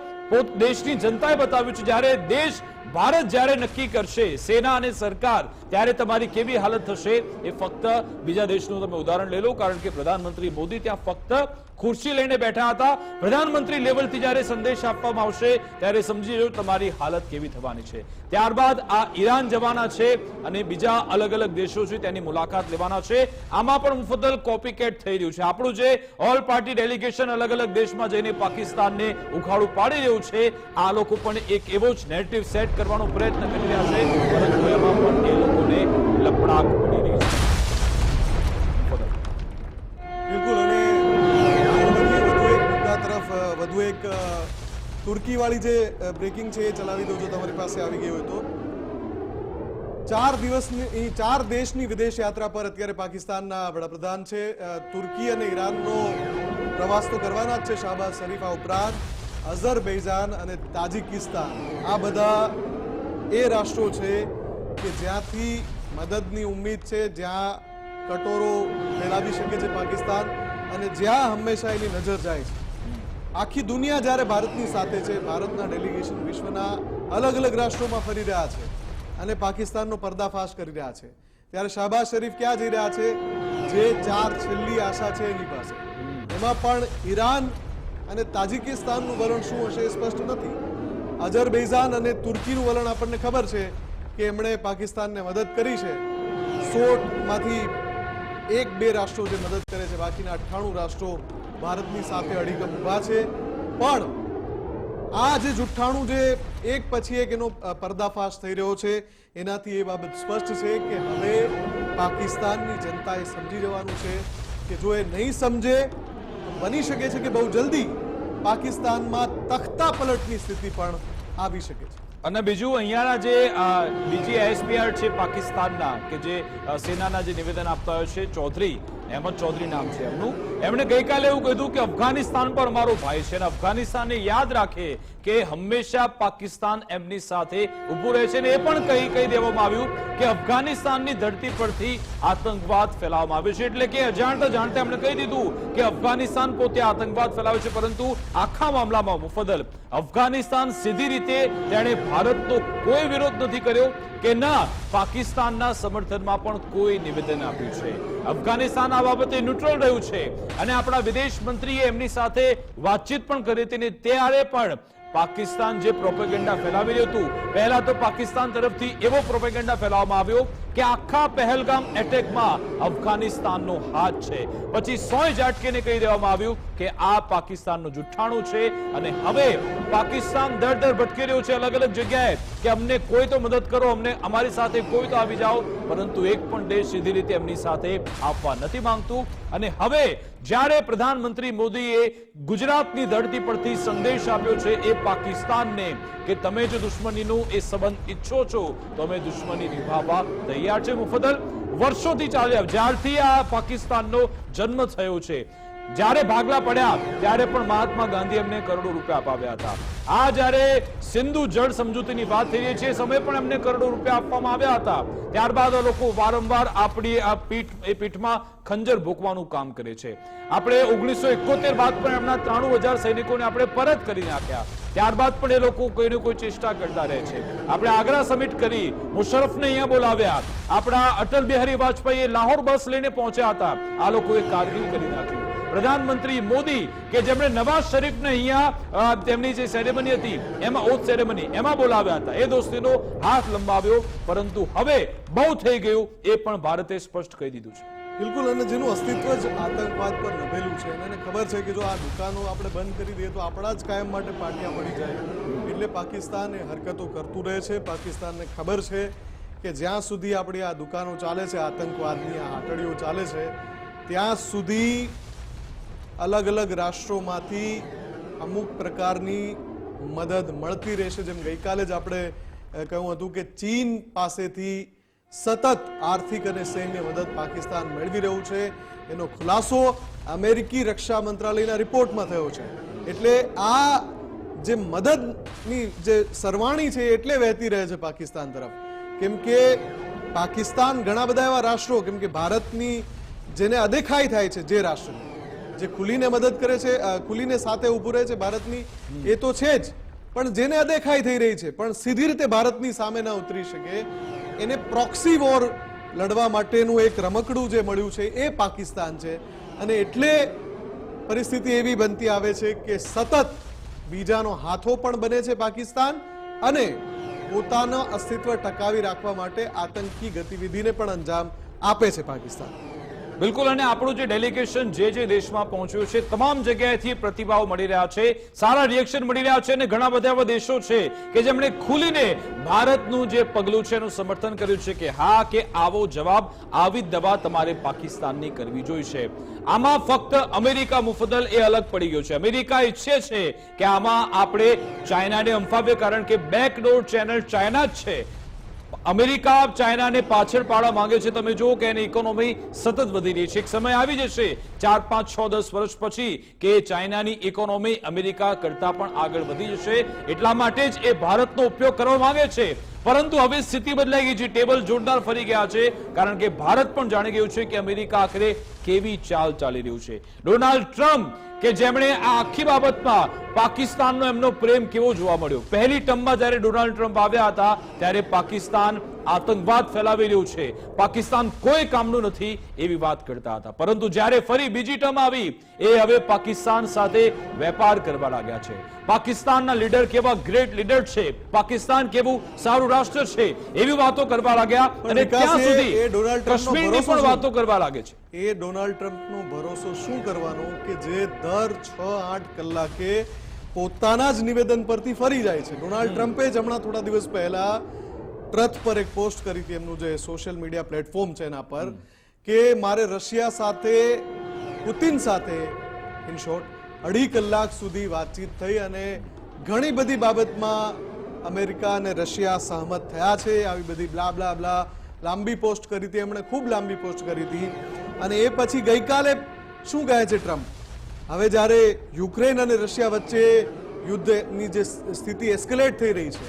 દેશની જનતાએ બતાવ્યું છે. જ્યારે ભારત જ્યારે નક્કી કરશે, સેના અને સરકાર, ત્યારે તમારી કેવી હાલત થશે એ ફક્ત બીજા દેશનું તમે ઉદાહરણ લઈ લો. કારણ કે પ્રધાનમંત્રી મોદી ત્યાં ફક્ત ખુરશી લઈને બેઠા હતા. પ્રધાનમંત્રી લેવલથી જ્યારે સંદેશ આપવામાં આવશે ત્યારે સમજી લો તમારી હાલત કેવી થવાની છે. ત્યારબાદ આ ઈરાન જવાના છે અને બીજા અલગ અલગ દેશો છે તેની મુલાકાત લેવાના છે. આમાં પણ મુફદ્દલ કોપીકેટ થઈ રહ્યું છે. આપણું જે ઓલ પાર્ટી ડેલિગેશન અલગ અલગ દેશમાં જઈને પાકિસ્તાનને ઉખાડું પાડી રહ્યું છે, આ લોકો પણ એક એવો જ નેરેટિવ સેટ કરવાનો પ્રયત્ન કરી રહ્યા છે, પરંતુ એમાં પણ એ લોકોને લપડાક પડી રહી છે. બિલકુલ. અને વધુ એક તુર્કી વાળી જે બ્રેકિંગ છે એ ચલાવી દો જો તમારી પાસે આવી ગઈ હોય તો. 4 દેશની વિદેશ યાત્રા પર અત્યારે પાકિસ્તાનના વડાપ્રધાન છે. તુર્કી અને ઈરાનનો પ્રવાસ તો કરવાના જ છે શાહબાઝ શરીફ. આ ઉપરાંત અઝરબૈજાન અને તાજિકિસ્તાન, આ બધા એ રાષ્ટ્રો છે કે જ્યાંથી મદદની ઉમ્મીદ છે, જ્યાં કટોરો મેળવી શકે છે પાકિસ્તાન, અને જ્યાં હંમેશા એની નજર જાય છે. આખી દુનિયા જ્યારે ભારતની સાથે છે, ભારતના ડેલિગેશન વિશ્વના અલગ અલગ રાષ્ટ્રોમાં ફરી રહ્યા છે અને પાકિસ્તાનનો પર્દાફાશ કરી રહ્યા છે, ત્યારે શાહબાઝ શરીફ ક્યાં જઈ રહ્યા છે? જે 4 છેલ્લી આશા છે એની પાસે. એમાં પણ ઈરાન અને તાજિકિસ્તાનનું વલણ શું હશે એ સ્પષ્ટ નથી. અઝરબૈજાન અને તુર્કીનું વલણ આપણને ખબર છે કે એમણે પાકિસ્તાનને મદદ કરી છે. 16માંથી 1-2 રાષ્ટ્રો જે મદદ કરે છે, બાકીના 98 રાષ્ટ્રો ભારતની સાથે અડીગમ ઉભા છે. પણ આ જે જુઠ્ઠાણું જે એક પછી એક એનો પર્દાફાશ થઈ રહ્યો છે, એનાથી એ બાબત સ્પષ્ટ છે કે હવે પાકિસ્તાનની જનતાએ સમજી જવાનું છે કે જો એ નહીં સમજે તો બની શકે છે કે બહુ જલ્દી પાકિસ્તાનમાં તખ્તા પલટની સ્થિતિ પણ આવી શકે છે. અને બીજું અહીંયાના જે બીજી ISPR છે પાકિસ્તાનના, કે જે સેનાના જે નિવેદન આપતા હોય છે ચૌધરી, અહેમદ ચૌધરી નામ છે એમનું, એમણે ગઈકાલે એવું કીધું કે અફઘાનિસ્તાન પર અમારો ભાઈ છે અને અફઘાનિસ્તાનને યાદ રાખે કે હંમેશા પાકિસ્તાન એમની સાથે ઊભું રહે છે. અને એ પણ કહી દેવામાં આવ્યું કે અફઘાનિસ્તાનની ધરતી પરથી આતંકવાદ ફેલાવવામાં આવ્યો છે. એટલે કે અજાણતા જાણતા એમણે કહી દીધું કે અફઘાનિસ્તાન પોતે આતંકવાદ ફેલાવે છે, પરંતુ આખા મામલામાં મુફદ્દલ અફઘાનિસ્તાન સીધી રીતે તેણે ભારતનો કોઈ વિરોધ નથી કર્યો કે ના પાકિસ્તાનના સમર્થનમાં પણ કોઈ નિવેદન આપ્યું છે. અફઘાનિસ્તાન આ બાબતે ન્યુટ્રલ રહ્યું છે અને આપણા વિદેશ મંત્રીએ એમની સાથે વાતચીત પણ કરી હતી. ત્યારે પણ પાકિસ્તાન જે પ્રોપેગેન્ડા ફેલાવી રહ્યું હતું, પહેલા તો પાકિસ્તાન તરફથી એવો પ્રોપેગેન્ડા ફેલાવવામાં આવ્યો કે આખા પહેલગામ એટેકમાં અફઘાનિસ્તાનનો હાથ છે, પછી સોય ઝાટકીને કહી દેવામાં આવ્યું કે આ પાકિસ્તાનનું જુઠ્ઠાણું છે. અને હવે પાકિસ્તાન દર ભટકી રહ્યું છે અલગ અલગ જગ્યાએ કે અમને કોઈ તો મદદ કરો, અમને અમારી સાથે કોઈ તો આવી જાઓ, પરંતુ એક પણ દેશ સીધી રીતે એમની સાથે આપવા નથી માંગતું. અને હવે જ્યારે પ્રધાનમંત્રી મોદીએ ગુજરાતની ધરતી પરથી સંદેશ આપ્યો છે એ પાકિસ્તાનને કે તમે જો દુશ્મનીનું એ સંબંધ ઈચ્છો છો તો અમે દુશ્મની નિભાવવા તૈયાર છે. મુફદ્દલ વર્ષોથી ચાલ્યા, જ્યારથી આ પાકિસ્તાનનો જન્મ થયો છે, જ્યારે ભાગલા પડ્યા ત્યારે પણ મહાત્મા ગાંધી એમને કરોડો રૂપિયા અપાવ્યા હતા. આ જ્યારે સિંધુ જળ સમજૂતીની વાત થઈ રહી છે એ સમયે પણ એમને કરોડો રૂપિયા આપવામાં આવ્યા હતા. ત્યારબાદ લોકો વારંવાર આપણી આ પીઠમાં ખંજર ભોંકવાનું કામ કરે છે. આપણે 1971 બાદ પણ એમના 93,000 સૈનિકોને આપણે પરત કરી નાખ્યા. ત્યારબાદ પણ એ લોકો કોઈને કોઈ ચેષ્ટા કરતા રહે છે. આપણે આગ્રા સમિટ કરી, મુશર્રફને અહીંયા બોલાવ્યા, આપણા અટલ બિહારી વાજપેયી લાહોર બસ લઈને પહોંચ્યા હતા, આ લોકોએ કારગિલ કરી નાખ્યું. પ્રધાનમંત્રી મોદી કે જેમણે નવાઝ શરીફને અહીંયા તેમની જે સેરેમની હતી એમાં ઓથ સેરેમની એમાં બોલાવ્યા હતા, એ દોસ્તીનો હાથ લંબાવ્યો, પરંતુ હવે બહુ થઈ ગયું એ પણ ભારતે સ્પષ્ટ કહી દીધું છે. બિલકુલ, અને જેનું અસ્તિત્વ જ આતંકવાદ પર નભેલું છે અને એને ખબર છે કે જો આ દુકાનો આપણે બંધ કરી દઈએ તો આપણા જ કાયમ માટે પાટિયા પડી જાય, એટલે પાકિસ્તાન એ હરકતો કરતું રહે છે. પાકિસ્તાનને ખબર છે કે જ્યાં સુધી આપણી આ દુકાનો ચાલે છે, આતંકવાદની આ હાટડીઓ ચાલે છે, ત્યાં સુધી અલગ અલગ રાષ્ટ્રોમાંથી અમુક પ્રકારની મદદ મળતી રહેશે. જેમ ગઈકાલે જ આપણે કહ્યું હતું કે ચીન પાસેથી સતત આર્થિક અને સૈન્ય મદદ પાકિસ્તાન મેળવી રહ્યું છે, એનો ખુલાસો અમેરિકી રક્ષા મંત્રાલયના રિપોર્ટમાં થયો છે. એટલે આ જે મદદની જે સરવાણી છે એટલે વહેતી રહે છે પાકિસ્તાન તરફ, કેમ કે પાકિસ્તાન ઘણા બધા એવા રાષ્ટ્રો, કેમ કે ભારતની જેને અદેખાઈ થાય છે, જે રાષ્ટ્રની જે ખુલીને મદદ કરે છે, ખુલીને સાથે ઊભું રહે છે ભારતની, એ તો છે જ, પણ જેને અદેખાઈ થઈ રહી છે પણ સીધી રીતે ભારતની સામે ના ઉતરી શકે, એને પ્રોક્સી વોર લડવા માટેનું એક રમકડું જે મળ્યું છે એ પાકિસ્તાન છે. અને એટલે પરિસ્થિતિ એવી બનતી આવે છે કે સતત બીજાનો હાથો પણ બને છે પાકિસ્તાન અને પોતાનું અસ્તિત્વ ટકાવી રાખવા માટે આતંકી ગતિવિધિને પણ અંજામ આપે છે પાકિસ્તાન. બિલકુલ, અને આપણું જે ડેલિગેશન જે દેશમાં પહોંચ્યું છે તમામ જગ્યાએથી પ્રતિભાવ મળી રહ્યા છે, સારા રિએક્શન મળી રહ્યા છે અને ઘણા બધા એવા દેશો છે કે જેમણે ખુલીને ભારતનું જે પગલું છે એનું સમર્થન કર્યું છે કે હા, કે આવો જવાબ, આવી દવા તમારે પાકિસ્તાનની કરવી જોઈશે. આમાં ફક્ત અમેરિકા મુફદ્દલ એ અલગ પડી ગયો છે. અમેરિકા ઈચ્છે છે કે આમાં આપણે ચાઇનાને અંફાવીએ, કારણ કે બેકડોર ચેનલ ચાઇના જ છે. અમેરિકા ચાઇનાને પાછળ પાડવા માંગે છે. તમે જુઓ કે એની ઇકોનોમી સતત વધી રહી છે. એક સમય આવી જશે 4, 5, 6, 10 વર્ષ પછી કે ચાઇનાની ઇકોનોમી અમેરિકા કરતા પણ આગળ વધી જશે. એટલા માટે જ એ ભારતનો ઉપયોગ કરવા માંગે છે. પરંતુ હવે સ્થિતિ બદલાઈ ગઈ છે, ટેબલ જોરદાર ફરી ગયા છે, કારણ કે ભારત પણ જાણી ગયું છે કે અમેરિકા આખરે કેવી ચાલ ચાલી રહ્યું છે. ડોનાલ્ડ ટ્રમ્પ કે જેમણે આ આખી બાબતમાં પાકિસ્તાનનો એમનો પ્રેમ કેવો જોવા મળ્યો. પહેલી ટર્મમાં જ્યારે ડોનાલ્ડ ટ્રમ્પ આવ્યા હતા ત્યારે પાકિસ્તાન આતંકવાદ ફેલાવી રહ્યું છે, પાકિસ્તાન કોઈ કામનું નથી એવી વાત કરતા હતા, પરંતુ જ્યારે ફરી બીજી ટર્મ આવી એ હવે પાકિસ્તાન સાથે વેપાર કરવા લાગ્યા છે. પાકિસ્તાનના લીડર કેવા ગ્રેટ લીડર છે, પાકિસ્તાન કેવું સારું રાષ્ટ્ર છે એવી વાતો કરવા લાગ્યા અને ત્યાં સુધી કાશ્મીરની પણ વાતો કરવા લાગે છે. એ ડોનાલ્ડ ટ્રમ્પનો ભરોસો શું કરવાનો કે જે દર 6-8 કલાકે પોતાના જ નિવેદન પરથી ફરી જાય છે. ડોનાલ્ડ ટ્રમ્પે જ હમણાં થોડા દિવસ પહેલા ટ્રથ પર એક પોસ્ટ કરી હતી, એમનું જે સોશિયલ મીડિયા પ્લેટફોર્મ છે એના પર, કે મારે રશિયા સાથે, પુતિન સાથે ઇન શોર્ટ 2.5 કલાક સુધી વાતચીત થઈ અને ઘણી બધી બાબતમાં અમેરિકા અને રશિયા સહમત થયા છે. આવી બધી બ્લા બ્લા બ્લા લાંબી પોસ્ટ કરી હતી, એમણે ખૂબ લાંબી પોસ્ટ કરી હતી. અને એ પછી ગઈકાલે શું કહે છે ટ્રમ્પ? હવે જ્યારે યુક્રેન અને રશિયા વચ્ચે યુદ્ધની જે સ્થિતિ એસ્કેલેટ થઈ રહી છે,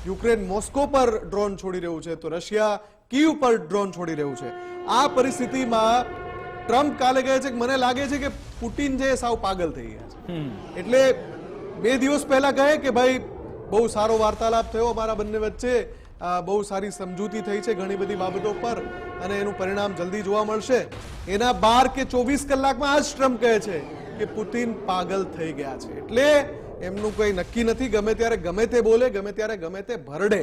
યુક્રેન મોસ્કો પર ડ્રોન છોડી રહ્યું છે તો રશિયા કીવ પર ડ્રોન છોડી રહ્યું છે, આ પરિસ્થિતિમાં ટ્રમ્પ કાલે કહે છે કે મને લાગે છે કે પુટિન જે સાવ પાગલ થઈ ગયા છે. એટલે 2 દિવસ પહેલા કહે કે ભાઈ બહુ સારો વાર્તાલાપ થયો અમારા બંને વચ્ચે, બહુ સારી સમજૂતી થઈ છે ઘણી બધી બાબતો પર અને એનું પરિણામ જલ્દી જોવા મળશે. એના 12 કે 24 કલાકમાં આ જ ટ્રમ્પ કહે છે કે પુતિન પાગલ થઈ ગયા છે. એટલે એમનું કોઈ નક્કી નથી, ગમે ત્યારે ગમે તે બોલે, ગમે ત્યારે ગમે તે ભરડે,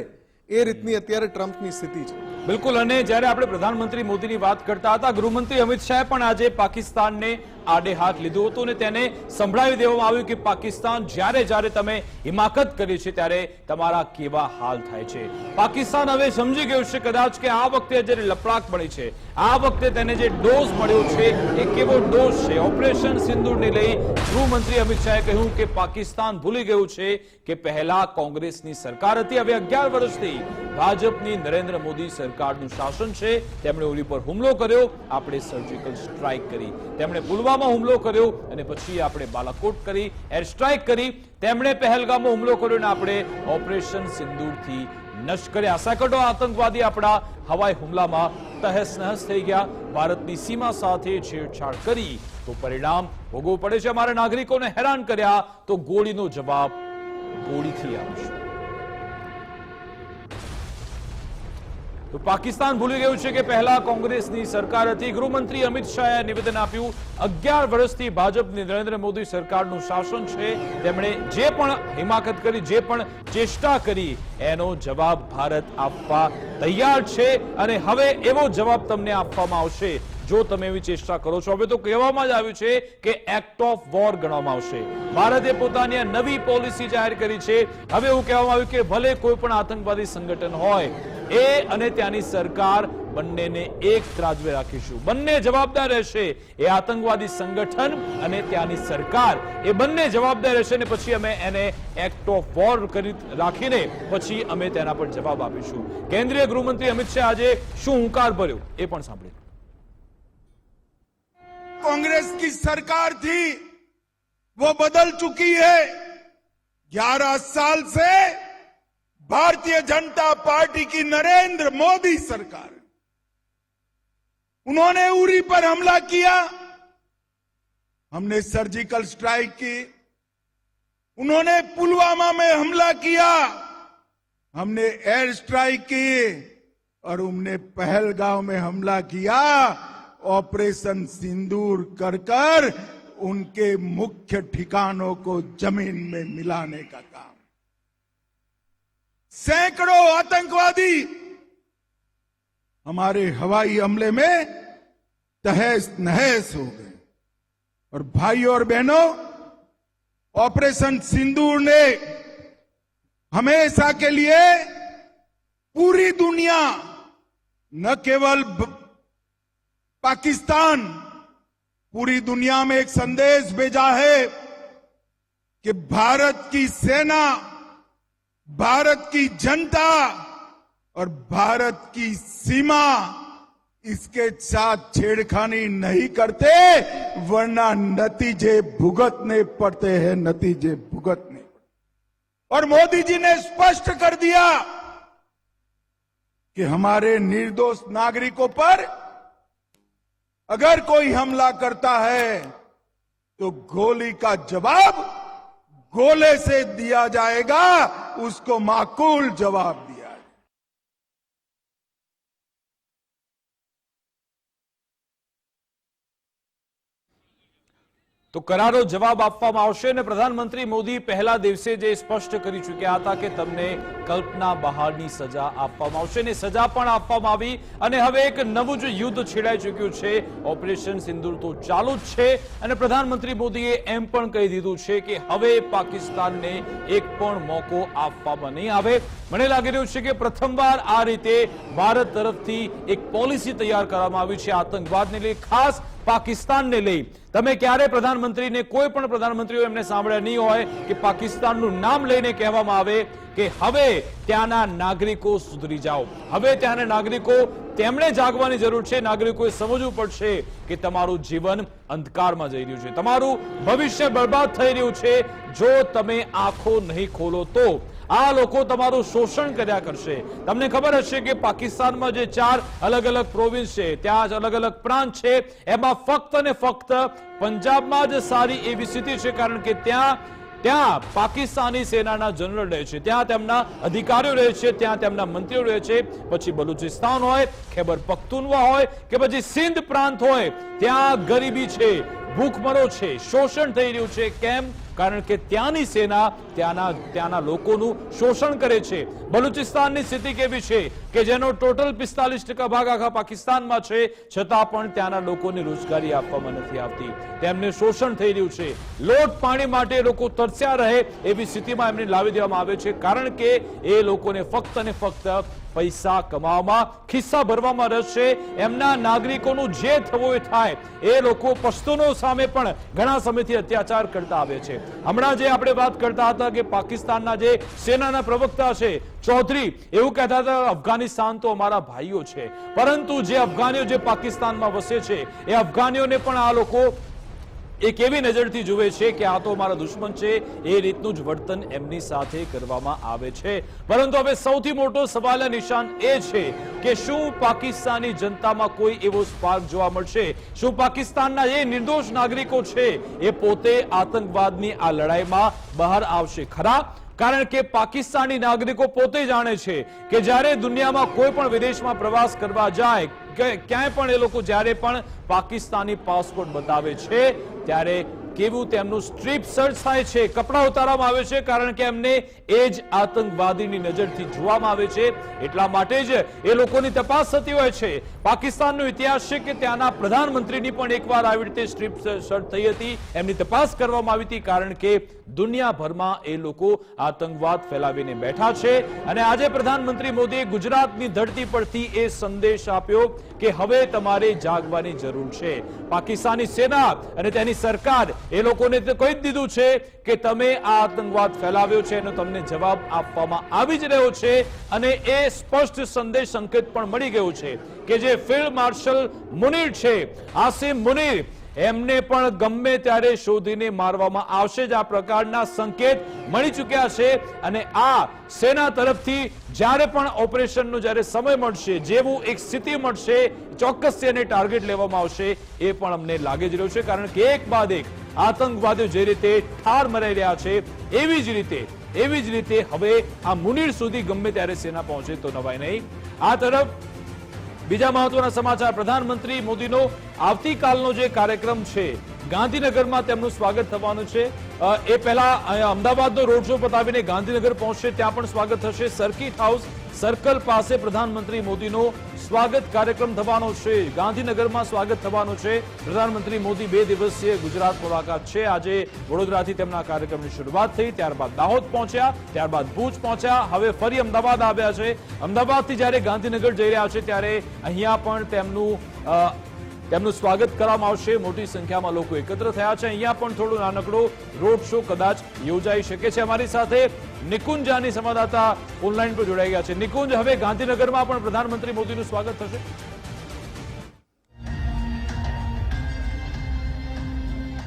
એ રીતની અત્યારે ટ્રમ્પની સ્થિતિ છે. બિલકુલ. અને જ્યારે આપણે પ્રધાનમંત્રી મોદીની વાત કરતા હતા, ગૃહમંત્રી અમિત શાહે પણ આજે પાકિસ્તાનને આડે હાથ લીધું હતું અને તેને સંભળાવી દેવામાં આવ્યું કે પાકિસ્તાન જ્યારે તમે હિમાકત કરી છે ત્યારે તમારા કેવા હાલ થાય છે. પાકિસ્તાન હવે સમજી ગયું છે કદાચ કે આ વખતે જ્યારે લપડાક મળી છે, આ વખતે તેને જે ડોઝ મળ્યો છે એ કેવો ડોઝ છે. ઓપરેશન સિંદૂરને લઈ ગૃહમંત્રી અમિત શાહે કહ્યું કે પાકિસ્તાન ભૂલી ગયું છે કે પહેલા કોંગ્રેસની સરકાર હતી, હવે 11 વર્ષથી ભાજપની નરેન્દ્ર મોદી સરકારનું શાસન છે. તેમણે ઉરી પર હુમલો કર્યો, આપણે સર્જિકલ સ્ટ્રાઇક કરી. તેમણે પુલવામા હુમલો કર્યો અને પછી આપણે બાલાકોટ કરી, એર સ્ટ્રાઇક કરી. તેમણે પહેલગામમાં હુમલો કર્યો અને આપણે ઓપરેશન સિંદૂરથી નષ્ટ કર્યા. સેંકડો આતંકવાદી આપણા હવાઈ હુમલામાં તહેસ નહેસ થઈ ગયા. ભારતની સીમા સાથે છેડછાડ કરી તો પરિણામ ભોગવવું પડે છે. અમારા નાગરિકોને હેરાન કર્યા તો ગોળીનો જવાબ ગોળીથી આવશે. તો પાકિસ્તાન ભૂલી ગયું છે કે પહેલા કોંગ્રેસની સરકાર હતી. ગૃહમંત્રી અમિત શાહે નિવેદન આપ્યું, 11 વર્ષથી ભાજપની નરેન્દ્ર મોદી સરકારનું શાસન છે. તેમણે જે પણ હિમાકત કરી, જે પણ ચેષ્ટા કરી, એનો જવાબ ભારત આપવા તૈયાર છે અને હવે એવો જવાબ તમને આપવામાં આવશે જો તમે એવી ચેષ્ટા કરો છો. હવે તો કહેવામાં જ આવ્યું છે કે એક્ટ ઓફ વોર ગણવામાં આવશે. ભારતે પોતાની નવી પોલિસી જાહેર કરી છે. હવે એવું કહેવામાં આવ્યું કે ભલે કોઈ પણ આતંકવાદી સંગઠન હોય, એ અને ત્યાંની સરકાર બંનેને એક ત્રાજવે રાખીશું. બંને જવાબદાર રહેશે. એ આતંકવાદી સંગઠન અને ત્યાંની સરકાર, એ બંને જવાબદાર રહેશે અને પછી અમે એને એક્ટ ઓફ વોર કરી રાખીને પછી અમે તેના પર જવાબ આપીશું. કેન્દ્રીય ગૃહમંત્રી અમિત શાહ આજે શું હુંકાર ભર્યો એ પણ સાંભળ્યું. कांग्रेस की सरकार थी वो बदल चुकी है. 11 साल से भारतीय जनता पार्टी की नरेंद्र मोदी सरकार, उन्होंने उरी पर हमला किया, हमने सर्जिकल स्ट्राइक की. उन्होंने पुलवामा में हमला किया, हमने एयर स्ट्राइक की और उन्होंने पहलगांव में हमला किया. ऑपरेशन सिंदूर कर कर उनके मुख्य ठिकानों को जमीन में मिलाने का काम. सैकड़ों आतंकवादी हमारे हवाई हमले में तहस नहस हो गए. और भाइयों और बहनों, ऑपरेशन सिंदूर ने हमेशा के लिए पूरी दुनिया, न केवल पाकिस्तान, पूरी दुनिया में एक संदेश भेजा है कि भारत की सेना, भारत की जनता और भारत की सीमा इसके साथ छेड़खानी नहीं करते, वरना नतीजे भुगतने पड़ते हैं, नतीजे भुगतने. और मोदी जी ने स्पष्ट कर दिया कि हमारे निर्दोष नागरिकों पर अगर कोई हमला करता है तो गोली का जवाब गोले से दिया जाएगा, उसको माकूल जवाब दिया. તો કરારો જવાબ આપવામાં આવશે અને પ્રધાનમંત્રી મોદી પહેલા દિવસે જે સ્પષ્ટ કરી ચૂક્યા હતા કે તમને કલ્પના બહારની સજા આપવામાં આવશે અને સજા પણ આપવામાં આવી. અને હવે એક નવું જ યુદ્ધ છેડાઈ ચૂક્યું છે. ઓપરેશન સિંદૂર તો ચાલુ જ છે અને પ્રધાનમંત્રી મોદીએ એમ પણ કહી દીધું છે કે હવે પાકિસ્તાનને એક પણ મોકો આપવામાં નહીં આવે. મને લાગી રહ્યું છે કે પ્રથમવાર આ રીતે ભારત તરફથી એક પોલિસી તૈયાર કરવામાં આવી છે આતંકવાદને લઈ, ખાસ પાકિસ્તાનને લઈ. તમે ક્યારે પ્રધાનમંત્રીને, કોઈ પણ પ્રધાનમંત્રીઓ એમને સાંભળ્યા નહીં હોય કે પાકિસ્તાનનું નામ લઈને કહેવામાં આવે કે હવે ત્યાંના નાગરિકો સુધરી જાઓ, હવે ત્યાંના નાગરિકો તેમણે જાગવાની જરૂર છે. નાગરિકોએ સમજવું પડશે કે તમારું જીવન અંધકારમાં જઈ રહ્યું છે, તમારું ભવિષ્ય બરબાદ થઈ રહ્યું છે. જો તમે આંખો નહીં ખોલો તો આ લોકો તમારું શોષણ કર્યા કરશે. તમને ખબર હશે કે પાકિસ્તાનમાં જે 4 અલગ અલગ પ્રોવિન્સ છે, ત્યાં જ અલગ અલગ પ્રાંત છે, એમાં ફક્ત ને ફક્ત પંજાબમાં જ સારી એવી સ્થિતિ છે, કારણ કે ત્યાં પાકિસ્તાની સેનાના જનરલ રહે છે, ત્યાં તેમના અધિકારીઓ રહે છે, ત્યાં તેમના મંત્રીઓ રહે છે. પછી બલુચિસ્તાન હોય, ખૈબર પખ્તુનવા હોય કે પછી સિંધ પ્રાંત હોય, ત્યાં ગરીબી છે, ભૂખમરો છે, શોષણ થઈ રહ્યું છે. કેમ? કારણ કે ત્યાંની સેના ત્યાંના લોકોનું શોષણ કરે છે. બલુચિસ્તાનની સ્થિતિ કેવી છે કે જેનો ટોટલ 45% ભાગ આખા પાકિસ્તાનમાં છે, છતાં પણ ત્યાંના લોકોને રોજગારી આપવામાં નથી આવતી, તેમને શોષણ થઈ રહ્યું છે. લોટ પાણી માટે લોકો તરસ્યા રહે એવી સ્થિતિમાં એમને લાવી દેવામાં આવે છે, કારણ કે એ લોકોને ફક્ત ને ફક્ત પૈસા કમાવામાં, ખિસ્સા ભરવામાં રસ છે. એમના નાગરિકોનું જે થવું એ થાય. એ લોકો પશ્તુનો સામે પણ ઘણા સમયથી અત્યાચાર કરતા આવે છે. હમણાં જે આપણે વાત કરતા હતા કે પાકિસ્તાનના જે સેનાના પ્રવક્તા છે ચૌધરી, એવું કહેતા હતા અફઘાનિસ્તાન તો અમારા ભાઈઓ છે, પરંતુ જે અફઘાનીઓ જે પાકિસ્તાનમાં વસે છે એ અફઘાનીઓને પણ આ લોકો એક એવી નજરથી જુએ છે કે આ તો મારા દુશ્મન છે. એ રીતનું જ વર્તન એમની સાથે કરવામાં આવે છે. પરંતુ હવે સૌથી મોટો સવાલ નિશાન એ છે કે શું પાકિસ્તાની જનતામાં કોઈ એવો સ્પાર્ક જોવા મળશે? શું પાકિસ્તાનના એ નિર્દોષ નાગરિકો છે એ પોતે આતંકવાદની આ લડાઈમાં બહાર આવશે ખરા? કારણ કે પાકિસ્તાની નાગરિકો પોતે જાણે છે કે જ્યારે દુનિયામાં કોઈ પણ વિદેશમાં પ્રવાસ કરવા જાય, ક્યાંય પણ એ લોકો જ્યારે પણ પાકિસ્તાની પાસપોર્ટ બતાવે છે ત્યારે કેવું તેમનું સ્ટ્રીપ સર્ચ થાય છે, કપડા ઉતારવામાં આવે છે, કારણ કે એમને એ જ આતંકવાદીની નજરથી જોવામાં આવે છે. એટલા માટે જ એ લોકોની તપાસ થતી હોય છે. પાકિસ્તાનનો ઇતિહાસ છે કે ત્યાંના પ્રધાનમંત્રીની પણ એકવાર આવી રીતે સ્ટ્રીપ સર્ચ થઈ હતી, એમની તપાસ કરવામાં આવી હતી, કારણ કે દુનિયાભરમાં એ લોકો આતંકવાદ ફેલાવીને બેઠા છે. અને આજે પ્રધાનમંત્રી મોદીએ ગુજરાતની ધરતી પરથી એ સંદેશ આપ્યો કે હવે તમારે જાગવાની જરૂર છે. પાકિસ્તાની સેના અને તેની સરકાર એ લોકોને તો કહી દીધું છે કે તમે આ આતંકવાદ ફેલાવ્યો છે એનો તમને જવાબ આપવામાં આવી જ રહ્યો છે. અને એ સ્પષ્ટ સંદેશ સંકેત પણ મળી ગયો છે કે જે ફિલ્ડ માર્શલ મુનીર છે, આસિમ મુનીર, એમને પણ ગમે ત્યારે શોધીને મારવામાં આવશે જ. આ પ્રકારના સંકેત મળી ચૂક્યા છે. અને આ સેના તરફથી જ્યારે પણ ઓપરેશનનો જ્યારે સમય મળશે, જેવું એક સ્થિતિ મળશે, ચોક્કસ તેને ટાર્ગેટ લેવામાં આવશે એ પણ અમને લાગી જ રહ્યું છે. કારણ કે એક બાદ એક આતંકવાદીઓ જે રીતે ઠાર મરાઈ રહ્યા છે, એવી જ રીતે હવે આ મુનીર સુધી ગમે ત્યારે સેના પહોંચે તો નવાય નહીં. આ તરફ બીજા મહત્વના સમાચાર, પ્રધાનમંત્રી મોદીનો આવતીકાલનો જે કાર્યક્રમ છે ગાંધીનગરમાં તેમનું સ્વાગત થવાનું છે. એ પહેલા અમદાવાદનો રોડ શો પતાવીને ગાંધીનગર પહોંચશે, ત્યાં પણ સ્વાગત થશે. સર્કિટ હાઉસ સર્કલ પાસે પ્રધાનમંત્રી મોદીનો સ્વાગત કાર્યક્રમ થવાનો છે. ગાંધીનગરમાં સ્વાગત થવાનું છે. પ્રધાનમંત્રી મોદી 2 દિવસીય ગુજરાત મુલાકાત છે. આજે વડોદરાથી તેમના કાર્યક્રમની શરૂઆત થઈ, ત્યારબાદ દાહોદ પહોંચ્યા, ત્યારબાદ ભુજ પહોંચ્યા, હવે ફરી અમદાવાદ આવ્યા છે. અમદાવાદથી જ્યારે ગાંધીનગર જઈ રહ્યા છે ત્યારે અહીંયા પણ તેમનું સ્વાગત કરવામાં આવશે. મોટી સંખ્યામાં લોકો એકત્ર થયા છે. અહીંયા પણ થોડો નાનકડો રોડ શો કદાચ યોજાઈ શકે છે. અમારી સાથે નિકુંજ જાની સંવાદદાતા ઓનલાઈન પર જોડાઈ ગયા છે. નિકુંજ, હવે ગાંધીનગરમાં પણ પ્રધાનમંત્રી મોદીનું સ્વાગત થશે?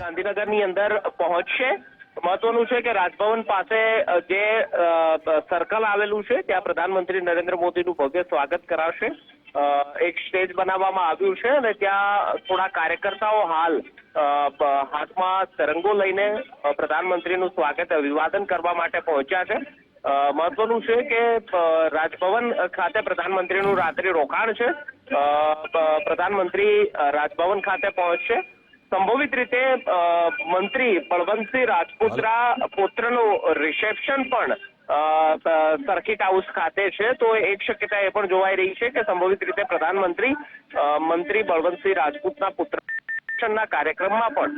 ગાંધીનગરની અંદર પહોંચશે. મહત્વનું છે કે રાજભવન પાસે જે સર્કલ આવેલું છે ત્યાં પ્રધાનમંત્રી નરેન્દ્ર મોદીનું ભવ્ય સ્વાગત કરાવશે. એક સ્ટેજ બનાવવામાં આવ્યું છે અને ત્યાં થોડા કાર્યકર્તાઓ હાલ હાથમાં તિરંગો લઈને પ્રધાનમંત્રીનું સ્વાગત અભિવાદન કરવા માટે પહોંચ્યા છે. મહત્વનું છે કે રાજભવન ખાતે પ્રધાનમંત્રીનું રાત્રિ રોકાણ છે. પ્રધાનમંત્રી રાજભવન ખાતે પહોંચશે. સંભવિત રીતે મંત્રી બળવંતસિંહ રાજપૂતના પુત્રનું રિસેપ્શન પણ સર્કિટ હાઉસ ખાતે છે. તો એક શક્યતા એ પણ જોવાઈ રહી છે કે સંભવિત રીતે પ્રધાનમંત્રી મંત્રી બળવંતસિંહ રાજપૂતના પુત્રના કાર્યક્રમમાં પણ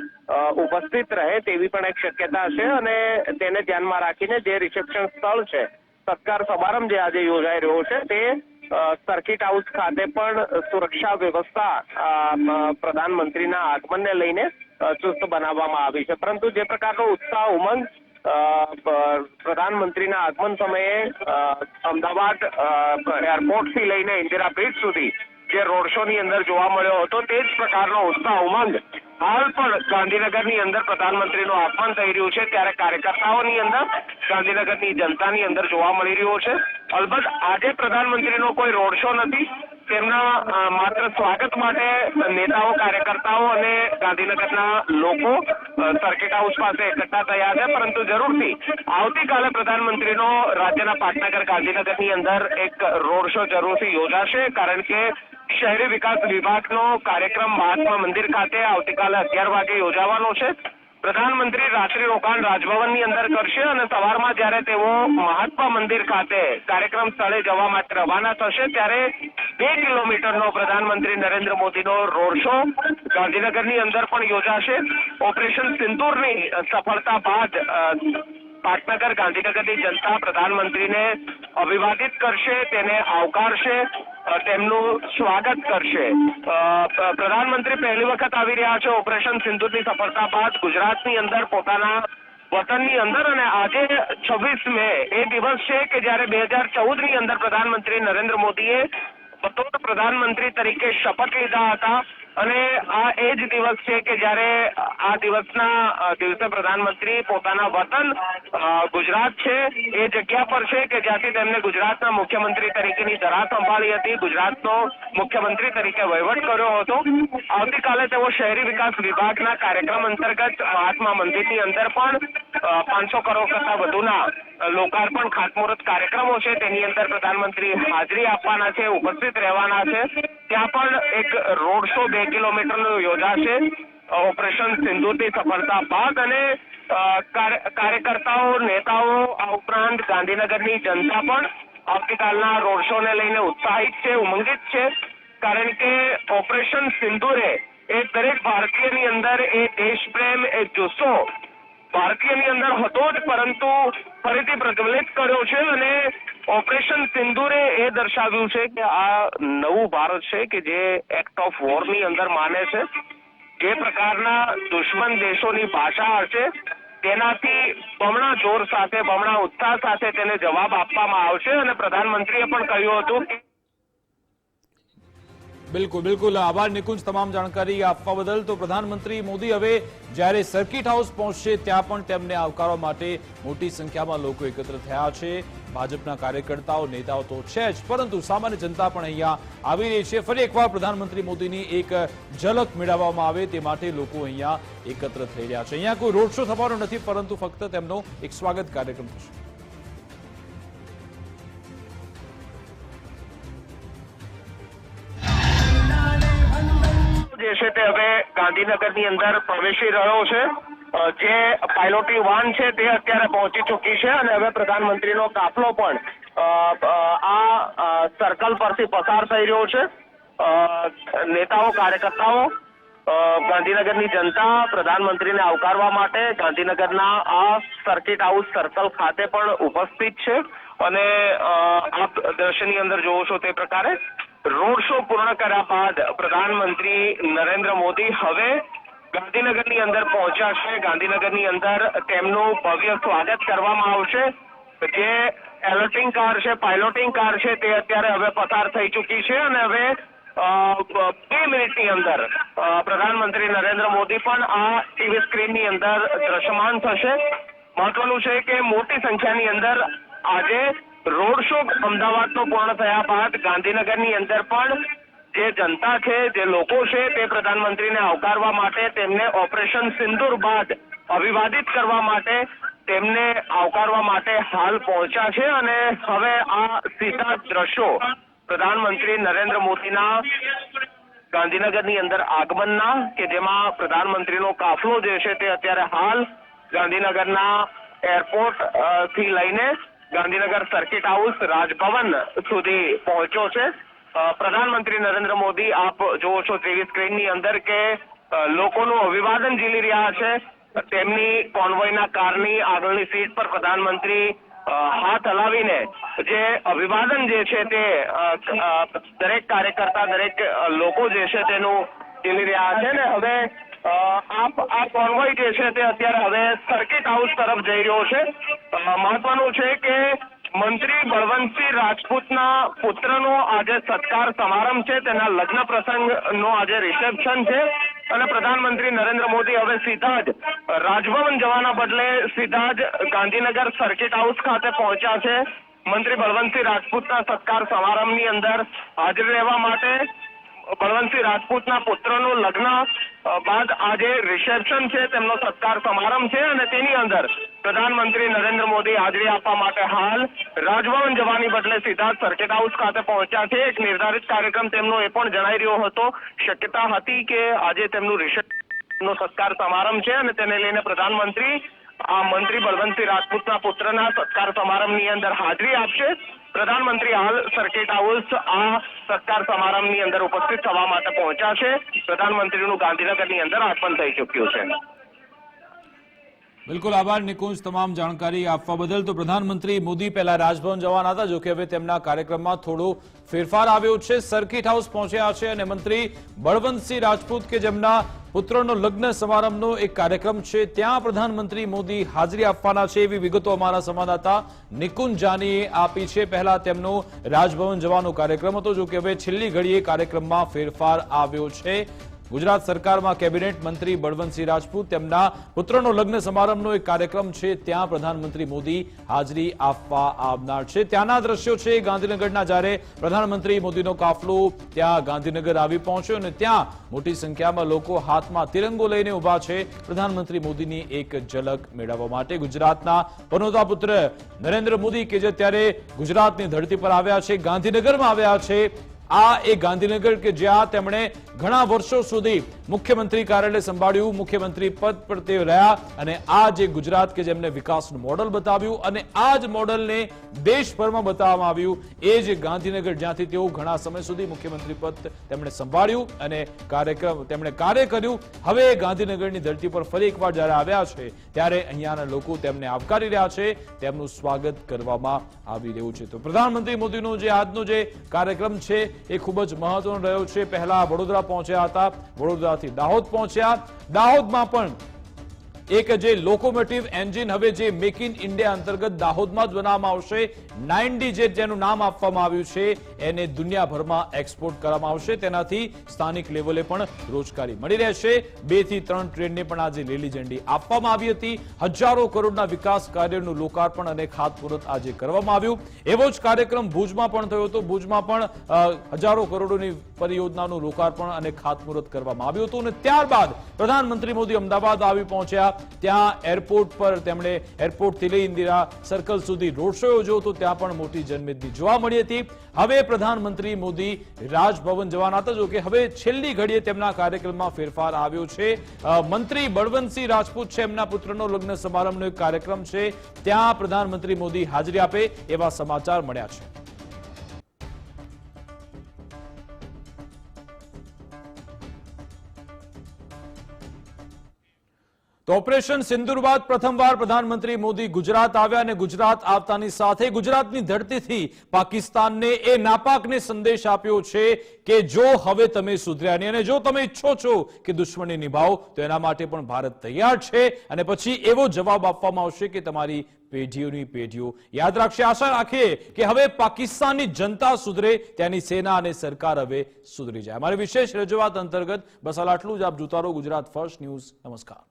ઉપસ્થિત રહે તેવી પણ એક શક્યતા છે. અને તેને ધ્યાનમાં રાખીને જે રિસેપ્શન સ્થળ છે, સત્કાર સમારંભ જે આજે યોજાઈ રહ્યો છે, તે સર્કિટ હાઉસ ખાતે પણ સુરક્ષા વ્યવસ્થા પ્રધાનમંત્રીના આગમનને લઈને ચુસ્ત બનાવવામાં આવી છે. પરંતુ જે પ્રકારનો ઉત્સાહ ઉમંગ પ્રધાનમંત્રીના આગમન સમયે અમદાવાદ એરપોર્ટથી લઈને ઇન્દિરા બ્રિજ સુધી જે રોડ શો ની અંદર જોવા મળ્યો હતો તે જ પ્રકારનો ઉત્સાહ ઉમંગ હાલ પણ ગાંધીનગરની અંદર પ્રધાનમંત્રીનું આગમન થઈ રહ્યું છે ત્યારે કાર્યકર્તાઓની અંદર ગાંધીનગરની જનતાની અંદર જોવા મળી રહ્યો છે. અલબત્ત આજે પ્રધાનમંત્રીનો કોઈ રોડ શો નથી. તેમના માત્ર સ્વાગત માટે નેતાઓ કાર્યકર્તાઓ અને ગાંધીનગરના લોકો સર્કિટ હાઉસ પાસે એકઠા થયા છે, પરંતુ જરૂરથી આવતીકાલે પ્રધાનમંત્રીનો રાજ્યના પાટનગર ગાંધીનગરની અંદર એક રોડ શો જરૂરથી યોજાશે, કારણ કે શહેરી વિકાસ વિભાગનો કાર્યક્રમ મહાત્મા મંદિર ખાતે આવતીકાલે 11 વાગે યોજાવાનો છે. પ્રધાનમંત્રી રાત્રિ રોકાણ રાજભવનની અંદર કરશે અને સવારમાં જ્યારે તેઓ મહાત્મા મંદિર ખાતે કાર્યક્રમ સ્થળે જવા માટે રવાના થશે ત્યારે 2 કિલોમીટરનો પ્રધાનમંત્રી નરેન્દ્ર મોદીનો રોડ શો ગાંધીનગરની અંદર પણ યોજાશે. ઓપરેશન સિંદૂરની સફળતા બાદ પાટનગર ગાંધીનગરની જનતા પ્રધાનમંત્રીને અભિવાદિત કરશે, તેને આવકારશે, તેમનું સ્વાગત કરશે. પ્રધાનમંત્રી પહેલી વખત આવી રહ્યા છે ઓપરેશન સિંદૂરની સફળતા બાદ ગુજરાતની અંદર પોતાના વતનની અંદર, અને આજે 26 મે એ દિવસ છે કે જ્યારે 2014ની અંદર પ્રધાનમંત્રી નરેન્દ્ર મોદીએ બતૌર પ્રધાનમંત્રી તરીકે શપથ લીધા હતા અને આ એ જ દિવસ છે કે જ્યારે આ દિવસના દિવસે પ્રધાનમંત્રી પોતાના વતન ગુજરાત છે એ જગ્યા પર છે કે જ્યાંથી તેમને ગુજરાતના મુખ્યમંત્રી તરીકેની ધરા સંભાળી હતી, ગુજરાતનો મુખ્યમંત્રી તરીકે વહીવટ કર્યો હતો. આવતીકાલે તેઓ શહેરી વિકાસ વિભાગના કાર્યક્રમ અંતર્ગત મહાત્મા મંદિરની અંદર પણ 500 કરોડ કરતા વધુના લોકાર્પણ ખાતમુહૂર્ત કાર્યક્રમો છે તેની અંદર પ્રધાનમંત્રી હાજરી આપવાના છે, ઉપસ્થિત રહેવાના છે. ત્યાં પણ એક રોડ શો 2 કિલોમીટરનો યોજાશે ઓપરેશન સિંદૂરની સફળતા બાદ, અને કાર્યકર્તાઓ, નેતાઓ આ ઉપરાંત ગાંધીનગરની જનતા પણ આવતીકાલના રોડ શો ને લઈને ઉત્સાહિત છે, ઉમંગિત છે, કારણ કે ઓપરેશન સિંદૂરે એ દરેક ભારતીયની અંદર એ દેશપ્રેમ, એ જુસ્સો ભારતીયની અંદર હતો જ, પરંતુ ફરીથી પ્રજ્વલિત કર્યો છે. અને ઓપરેશન સિંદૂરે એ દર્શાવ્યું છે કે આ નવું ભારત છે કે જે એક્ટ ઓફ વોરની અંદર માને છે. જે પ્રકારના દુશ્મન દેશોની ભાષા હશે તેનાથી બમણા જોર સાથે, બમણા ઉત્સાહ સાથે તેને જવાબ આપવામાં આવશે. અને પ્રધાનમંત્રીએ પણ કહ્યું હતું કે બિલકુલ આભાર નિકુંજ તમામ જાણકારી આપવા બદલ. તો પ્રધાનમંત્રી મોદી હવે જ્યારે સર્કિટ હાઉસ પહોંચશે ત્યાં પણ તેમને આવકારવા માટે મોટી સંખ્યામાં લોકો એકત્ર થયા છે. ભાજપના કાર્યકર્તાઓ, નેતાઓ તો છે જ, પરંતુ સામાન્ય જનતા પણ અહીંયા આવી રહી છે. ફરી એકવાર પ્રધાનમંત્રી મોદીની એક ઝલક મેળવવામાં આવે તે માટે લોકો અહીંયા એકત્ર થઈ રહ્યા છે. અહીંયા કોઈ રોડ શો થવાનો નથી, પરંતુ ફક્ત તેમનો એક સ્વાગત કાર્યક્રમ થશે. જે છે તે હવે ગાંધીનગરની અંદર પ્રવેશી રહ્યો છે. જે પાયલોટી વાન છે તે અત્યારે પહોંચી ચૂકી છે અને હવે પ્રધાનમંત્રીનો કાફલો પણ આ સર્કલ પરથી પસાર થઈ રહ્યો છે. નેતાઓ, કાર્યકર્તાઓ, ગાંધીનગરની જનતા પ્રધાનમંત્રીને આવકારવા માટે ગાંધીનગરના આ સર્કિટ હાઉસ સર્કલ ખાતે પણ ઉપસ્થિત છે. અને આપ દ્રશ્યની અંદર જોવો છો તે પ્રકારે રોડ શો પૂર્ણ કર્યા બાદ પ્રધાનમંત્રી નરેન્દ્ર મોદી હવે ગાંધીનગરની અંદર પહોંચ્યા છે. ગાંધીનગરની અંદર તેમનું ભવ્ય સ્વાગત કરવામાં આવશે. જે એલર્ટિંગ કાર છે, પાયલોટિંગ કાર છે, તે અત્યારે હવે પસાર થઈ ચૂકી છે અને હવે 2 મિનિટની અંદર પ્રધાનમંત્રી નરેન્દ્ર મોદી પણ આ ટીવી સ્ક્રીનની અંદર દ્રશ્યમાન થશે. મહત્વનું છે કે મોટી સંખ્યાની અંદર આજે રોડ શો અમદાવાદનો પૂર્ણ થયા બાદ ગાંધીનગરની અંદર પણ જે જનતા છે, જે લોકો છે, તે પ્રધાનમંત્રીને આવકારવા માટે, તેમને ઓપરેશન સિંદૂર બાદ અભિવાદિત કરવા માટે, તેમને આવકારવા માટે હાલ પહોંચ્યા છે. અને હવે આ સીધા દ્રશ્યો પ્રધાનમંત્રી નરેન્દ્ર મોદીના ગાંધીનગરની અંદર આગમનના, કે જેમાં પ્રધાનમંત્રીનો કાફલો જે છે તે અત્યારે હાલ ગાંધીનગરના એરપોર્ટ થી લઈને ગાંધીનગર સર્કિટ હાઉસ રાજભવન સુધી પહોંચ્યો છે. પ્રધાનમંત્રી નરેન્દ્ર મોદી આપ જોવો છો ટીવી સ્ક્રીનની અંદર કે લોકોનું અભિવાદન ઝીલી રહ્યા છે. તેમની કોન્વોયના કારની આગળની સીટ પર પ્રધાનમંત્રી હાથ હલાવીને જે અભિવાદન જે છે તે દરેક કાર્યકર્તા, દરેક લોકો જે છે તેનું ઝીલી રહ્યા છે. ને હવે આ કોન્વોય જે છે તે અત્યારે હવે સર્કિટ હાઉસ તરફ જઈ રહ્યો છે. મહત્વનું છે કે મંત્રી બળવંતસિંહ રાજપૂતના પુત્રનો આજે સત્કાર સમારંભ છે, તેના લગ્ન પ્રસંગનો આજે રિસેપ્શન છે અને પ્રધાનમંત્રી નરેન્દ્ર મોદી હવે સીધા જ રાજભવન જવાના બદલે સીધા જ ગાંધીનગર સર્કિટ હાઉસ ખાતે પહોંચ્યા છે મંત્રી બળવંતસિંહ રાજપૂતના સત્કાર સમારંભની અંદર હાજર રહેવા માટે। બળવંતસિંહ રાજપૂતના પુત્રનું લગ્ન બાદ આજે રિસેપ્શન છે, તેમનો સત્કાર સમારંભ છે અને તેની અંદર પ્રધાનમંત્રી નરેન્દ્ર મોદી હાજરી આપવા માટે હાલ રાજભવન જવાની બદલે સીધા સર્કિટ હાઉસ ખાતે પહોંચ્યા છે। એક નિર્ધારિત કાર્યક્રમ તેમનો એ પણ જણાઈ રહ્યો હતો, શક્યતા હતી કે આજે તેમનું રિસેપ્શનનો સત્કાર સમારંભ છે અને તેને લઈને પ્રધાનમંત્રી આ મંત્રી બળવંતસિંહ રાજપૂતના પુત્રના સત્કાર સમારંભની અંદર હાજરી આપશે। પ્રધાનમંત્રી હાલ સર્કિટ હાઉસ આ સત્કાર સમારંભની અંદર ઉપસ્થિત થવા માટે પહોંચ્યા છે। પ્રધાનમંત્રીનું ગાંધીનગરની અંદર આગમન થઈ ચૂક્યું છે। બિલકુલ આભાર નિકુંજ તમામ જાણકારી આપવા બદલ। તો પ્રધાનમંત્રી મોદી પહેલા રાજભવન જવાના હતા, જો કે હવે તેમના કાર્યક્રમમાં થોડો ફેરફાર આવ્યો છે, સર્કિટ હાઉસ પહોંચ્યા છે અને મંત્રી બળવંતસિંહ રાજપૂત કે જેમના પુત્રનો લગ્ન સમારંભનો એક કાર્યક્રમ છે ત્યાં પ્રધાનમંત્રી મોદી હાજરી આપવાના છે, એવી વિગતો અમારા સંવાદદાતા નિકુંજ જાનીએ આપી છે। પહેલા તેમનો રાજભવન જવાનો કાર્યક્રમ હતો, જો કે હવે છેલ્લી ઘડીએ કાર્યક્રમમાં ફેરફાર આવ્યો છે। ગુજરાત સરકારમાં કેબિનેટ મંત્રી બળવંતસિંહ રાજપૂત તેમના પુત્રનો લગ્ન સમારંભનો એક કાર્યક્રમ છે ત્યાં પ્રધાનમંત્રી મોદી હાજરી આપવા આવનાર છે। ત્યાંના દ્રશ્યો છે ગાંધીનગરના, જ્યારે પ્રધાનમંત્રી મોદીનો કાફલો ત્યાં ગાંધીનગર આવી પહોંચ્યો અને ત્યાં મોટી સંખ્યામાં લોકો હાથમાં તિરંગો લઈને ઉભા છે પ્રધાનમંત્રી મોદીની એક ઝલક મેળવવા માટે। ગુજરાતના પનોતા પુત્ર નરેન્દ્ર મોદી કે જે ત્યારે ગુજરાતની ધરતી પર આવ્યા છે, ગાંધીનગરમાં આવ્યા છે। આ એ ગાંધીનગર કે જ્યાં તેમણે ઘણા વર્ષો સુધી મુખ્યમંત્રી કાર્યાલય સંભાળ્યું, મુખ્યમંત્રી પદ પર તે રહ્યા અને આ જે ગુજરાત કે જેમને વિકાસનું મોડલ બતાવ્યું અને આ જ મોડલને દેશભરમાં બતાવવામાં આવ્યું, એ જ ગાંધીનગર જ્યાંથી તેઓ ઘણા સમય સુધી મુખ્યમંત્રી પદ તેમણે સંભાળ્યું અને તેમણે કાર્ય કર્યું। હવે ગાંધીનગરની ધરતી પર ફરી એકવાર જ્યારે આવ્યા છે ત્યારે અહીંયાના લોકો તેમને આવકારી રહ્યા છે, તેમનું સ્વાગત કરવામાં આવી રહ્યું છે। તો પ્રધાનમંત્રી મોદીનો જે આજનો જે કાર્યક્રમ છે એ ખૂબ જ મહત્વનો રહ્યો છે। પહેલા વડોદરા પહોંચ્યા હતા, વડોદરાથી દાહોદ પહોંચ્યા, દાહોદમાં પણ એક જે લોકોમોટિવ એન્જિન હવે જે મેક ઇન ઇન્ડિયા અંતર્ગત દાહોદમાં જ બનાવવામાં આવશે, 9D જેનું નામ આપવામાં આવ્યું છે, એને દુનિયાભરમાં એક્સપોર્ટ કરવામાં આવશે। તેનાથી સ્થાનિક લેવલે પણ રોજગારી મળી રહેશે। 2 થી 3 ટ્રેનને પણ આજે લીલી ઝંડી આપવામાં આવી હતી। હજારો કરોડના વિકાસ કાર્યનું લોકાર્પણ અને ખાતમુહૂર્ત આજે કરવામાં આવ્યું। એવો જ કાર્યક્રમ ભુજમાં પણ થયો હતો, ભુજમાં પણ હજારો કરોડોની પરિયોજનાનું લોકાર્પણ અને ખાતમુહૂર્ત કરવામાં આવ્યું હતું અને ત્યારબાદ પ્રધાનમંત્રી મોદી અમદાવાદ આવી પહોંચ્યા। ત્યાં એરપોર્ટ પર તેમણે એરપોર્ટથી લઈ ઇન્દિરા સર્કલ સુધી રોડ શો યોજ્યો હતો, ત્યાં પણ મોટી જનમેદની જોવા મળી હતી। હવે પ્રધાનમંત્રી મોદી રાજભવન જવાના હતા, જો કે હવે છેલ્લી ઘડીએ તેમના કાર્યક્રમમાં ફેરફાર આવ્યો છે। મંત્રી બળવંતસિંહ રાજપૂત છે, એમના પુત્રનો લગ્ન સમારંભનો એક કાર્યક્રમ છે, ત્યાં પ્રધાનમંત્રી મોદી હાજરી આપે એવા સમાચાર મળ્યા છે। તો ઓપરેશન સિંદૂર બાદ પ્રથમવાર પ્રધાનમંત્રી મોદી ગુજરાત આવ્યા અને ગુજરાત આવતાની સાથે ગુજરાતની ધરતીથી પાકિસ્તાનને એ નાપાકને સંદેશ આપ્યો છે કે જો હવે તમે સુધર્યા નહીં અને જો તમે ઈચ્છો છો કે દુશ્મની નિભાવો તો એના માટે પણ ભારત તૈયાર છે અને પછી એવો જવાબ આપવામાં આવશે કે તમારી પેઢીઓની પેઢીઓ યાદ રાખશે। આશા રાખીએ કે હવે પાકિસ્તાનની જનતા સુધરે, ત્યાંની સેના અને સરકાર હવે સુધરી જાય। અમારી વિશેષ રજૂઆત અંતર્ગત બસ આટલું જ। આપ જોતા રહો ગુજરાત ફર્સ્ટ ન્યૂઝ। નમસ્કાર।